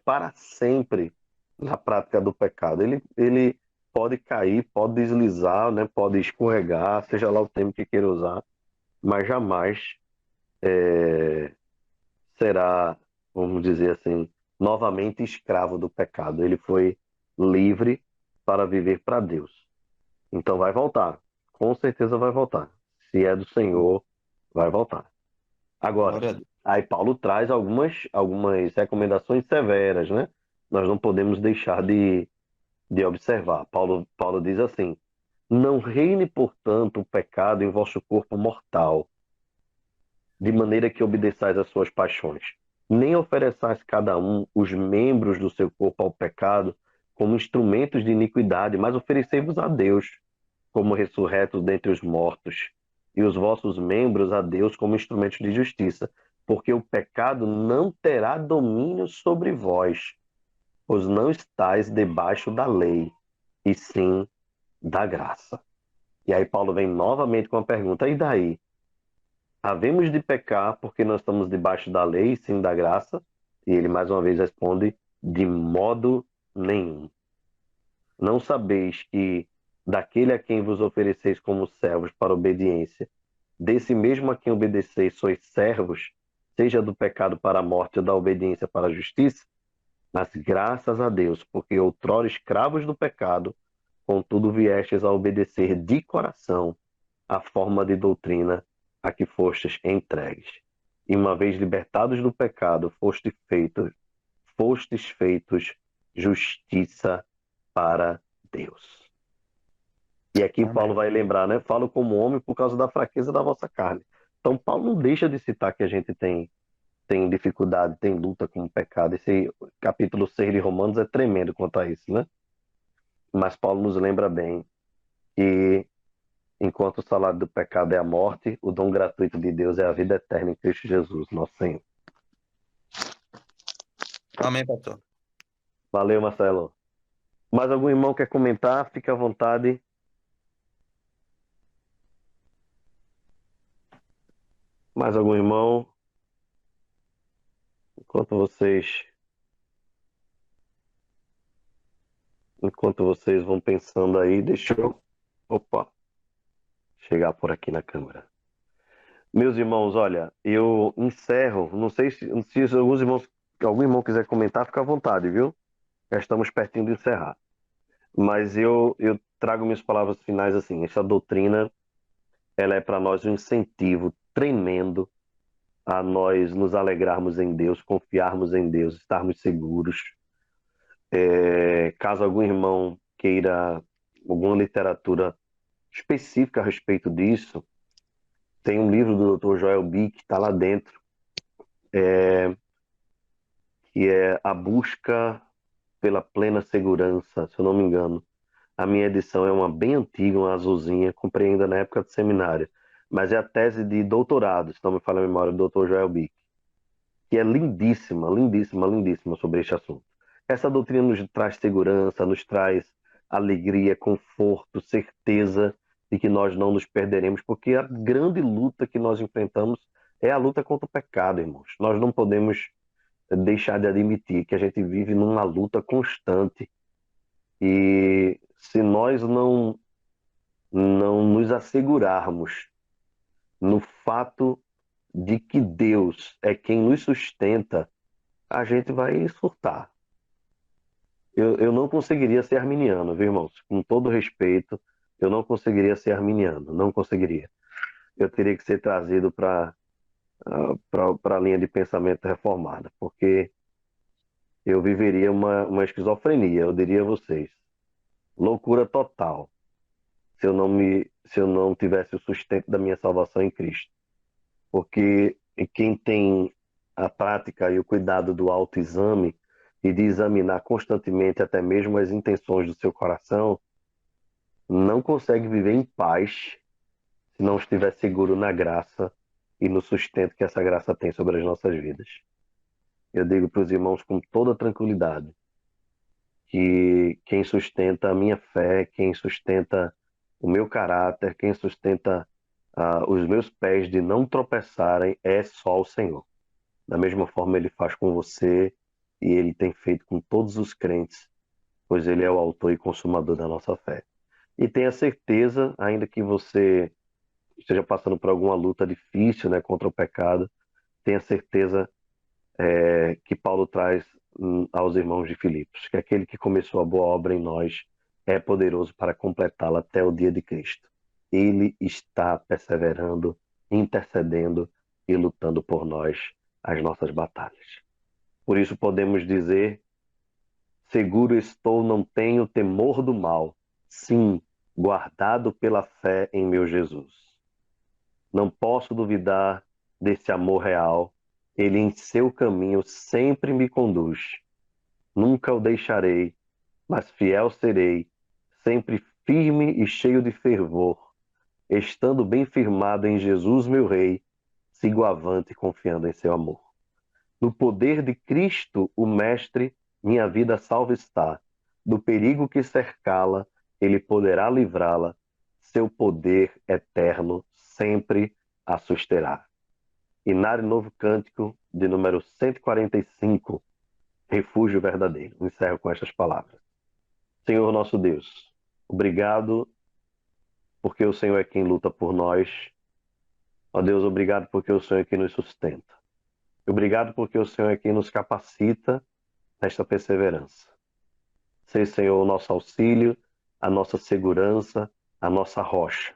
para sempre na prática do pecado. Ele pode cair, pode deslizar, né, pode escorregar, seja lá o termo que queira usar, mas jamais será, vamos dizer assim, novamente escravo do pecado. Ele foi livre para viver para Deus. Então vai voltar. Com certeza vai voltar. Se é do Senhor, vai voltar. Agora, Glória a Deus. aí Paulo traz algumas recomendações severas, né? Nós não podemos deixar de observar. Paulo diz assim: não reine, portanto, o pecado em vosso corpo mortal, de maneira que obedeçais às suas paixões. Nem ofereçais cada um os membros do seu corpo ao pecado como instrumentos de iniquidade, mas oferecei-vos a Deus como ressurretos dentre os mortos, e os vossos membros a Deus como instrumentos de justiça, porque o pecado não terá domínio sobre vós, pois não estáis debaixo da lei, e sim da graça. E aí Paulo vem novamente com a pergunta: e daí? Havemos de pecar porque nós estamos debaixo da lei, e sim da graça? E ele mais uma vez responde: de modo nenhum. Não sabeis que daquele a quem vos ofereceis como servos para obediência, desse mesmo a quem obedeceis sois servos, seja do pecado para a morte ou da obediência para a justiça? Mas graças a Deus, porque outrora escravos do pecado, contudo viestes a obedecer de coração a forma de doutrina a que fostes entregues. E uma vez libertados do pecado, fostes feitos justiça para Deus. E aqui Paulo Amém. vai lembrar, né? Falo como homem por causa da fraqueza da vossa carne. Então Paulo não deixa de citar que a gente tem dificuldade, tem luta com o pecado. Esse capítulo 6 de Romanos é tremendo quanto a isso, né? Mas Paulo nos lembra bem que enquanto o salário do pecado é a morte, o dom gratuito de Deus é a vida eterna em Cristo Jesus, nosso Senhor. Amém, pastor. Valeu, Marcelo. Mais algum irmão quer comentar? Fique à vontade. Mais algum irmão? Enquanto vocês vão pensando aí, deixa eu, chegar por aqui na câmera. Meus irmãos, olha, eu encerro. Não sei se algum irmão quiser comentar, fica à vontade, viu? Já estamos pertinho de encerrar. Mas eu trago minhas palavras finais assim. Essa doutrina, ela é para nós um incentivo tremendo a nós nos alegrarmos em Deus, confiarmos em Deus, estarmos seguros. Caso algum irmão queira alguma literatura específica a respeito disso, tem um livro do Dr. Joel B. que está lá dentro, que é A Busca pela Plena Segurança, se eu não me engano. A minha edição é uma bem antiga, uma azulzinha, comprei ainda na época do seminário. mas é a tese de doutorado, se não me falha a memória, do Dr. Joel Bick, que é lindíssima, lindíssima, lindíssima sobre este assunto. Essa doutrina nos traz segurança, nos traz alegria, conforto, certeza de que nós não nos perderemos, porque a grande luta que nós enfrentamos é a luta contra o pecado, irmãos. Nós não podemos deixar de admitir que a gente vive numa luta constante. E se nós não nos assegurarmos no fato de que Deus é quem nos sustenta, a gente vai surtar. Eu não conseguiria ser arminiano, viu, irmãos? Com todo respeito, eu não conseguiria ser arminiano, não conseguiria. Eu teria que ser trazido para a linha de pensamento reformada, porque eu viveria uma esquizofrenia, eu diria a vocês. Loucura total, se eu não tivesse o sustento da minha salvação em Cristo. Porque quem tem a prática e o cuidado do autoexame e de examinar constantemente até mesmo as intenções do seu coração, não consegue viver em paz se não estiver seguro na graça e no sustento que essa graça tem sobre as nossas vidas. Eu digo para os irmãos com toda tranquilidade que quem sustenta a minha fé, quem sustenta o meu caráter, quem sustenta os meus pés de não tropeçarem é só o Senhor. Da mesma forma Ele faz com você e Ele tem feito com todos os crentes, pois Ele é o autor e consumador da nossa fé. E tenha certeza, ainda que você esteja passando por alguma luta difícil, né, contra o pecado, tenha certeza que Paulo traz aos irmãos de Filipos, que aquele que começou a boa obra em nós é poderoso para completá-la até o dia de Cristo. Ele está perseverando, intercedendo e lutando por nós as nossas batalhas. Por isso podemos dizer: seguro estou, não tenho temor do mal, sim, guardado pela fé em meu Jesus. Não posso duvidar desse amor real, Ele em seu caminho sempre me conduz. Nunca o deixarei, mas fiel serei, sempre firme e cheio de fervor, estando bem firmado em Jesus meu Rei, sigo avante confiando em seu amor. No poder de Cristo, o Mestre, minha vida salva está. Do perigo que cercá-la, Ele poderá livrá-la. Seu poder eterno sempre a susterá. Inário Novo Cântico, de número 145, Refúgio Verdadeiro. Encerro com estas palavras. Senhor nosso Deus, obrigado porque o Senhor é quem luta por nós. Ó Deus, obrigado porque o Senhor é quem nos sustenta. Obrigado porque o Senhor é quem nos capacita nesta perseverança. Seja, Senhor, o nosso auxílio, a nossa segurança, a nossa rocha.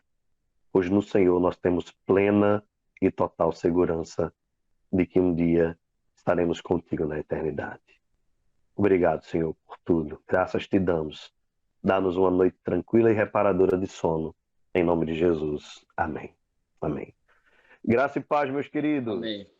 Pois no Senhor nós temos plena e total segurança de que um dia estaremos contigo na eternidade. Obrigado, Senhor, por tudo. Graças te damos. Dá-nos uma noite tranquila e reparadora de sono. Em nome de Jesus. Amém. Amém. Graça e paz, meus queridos. Amém.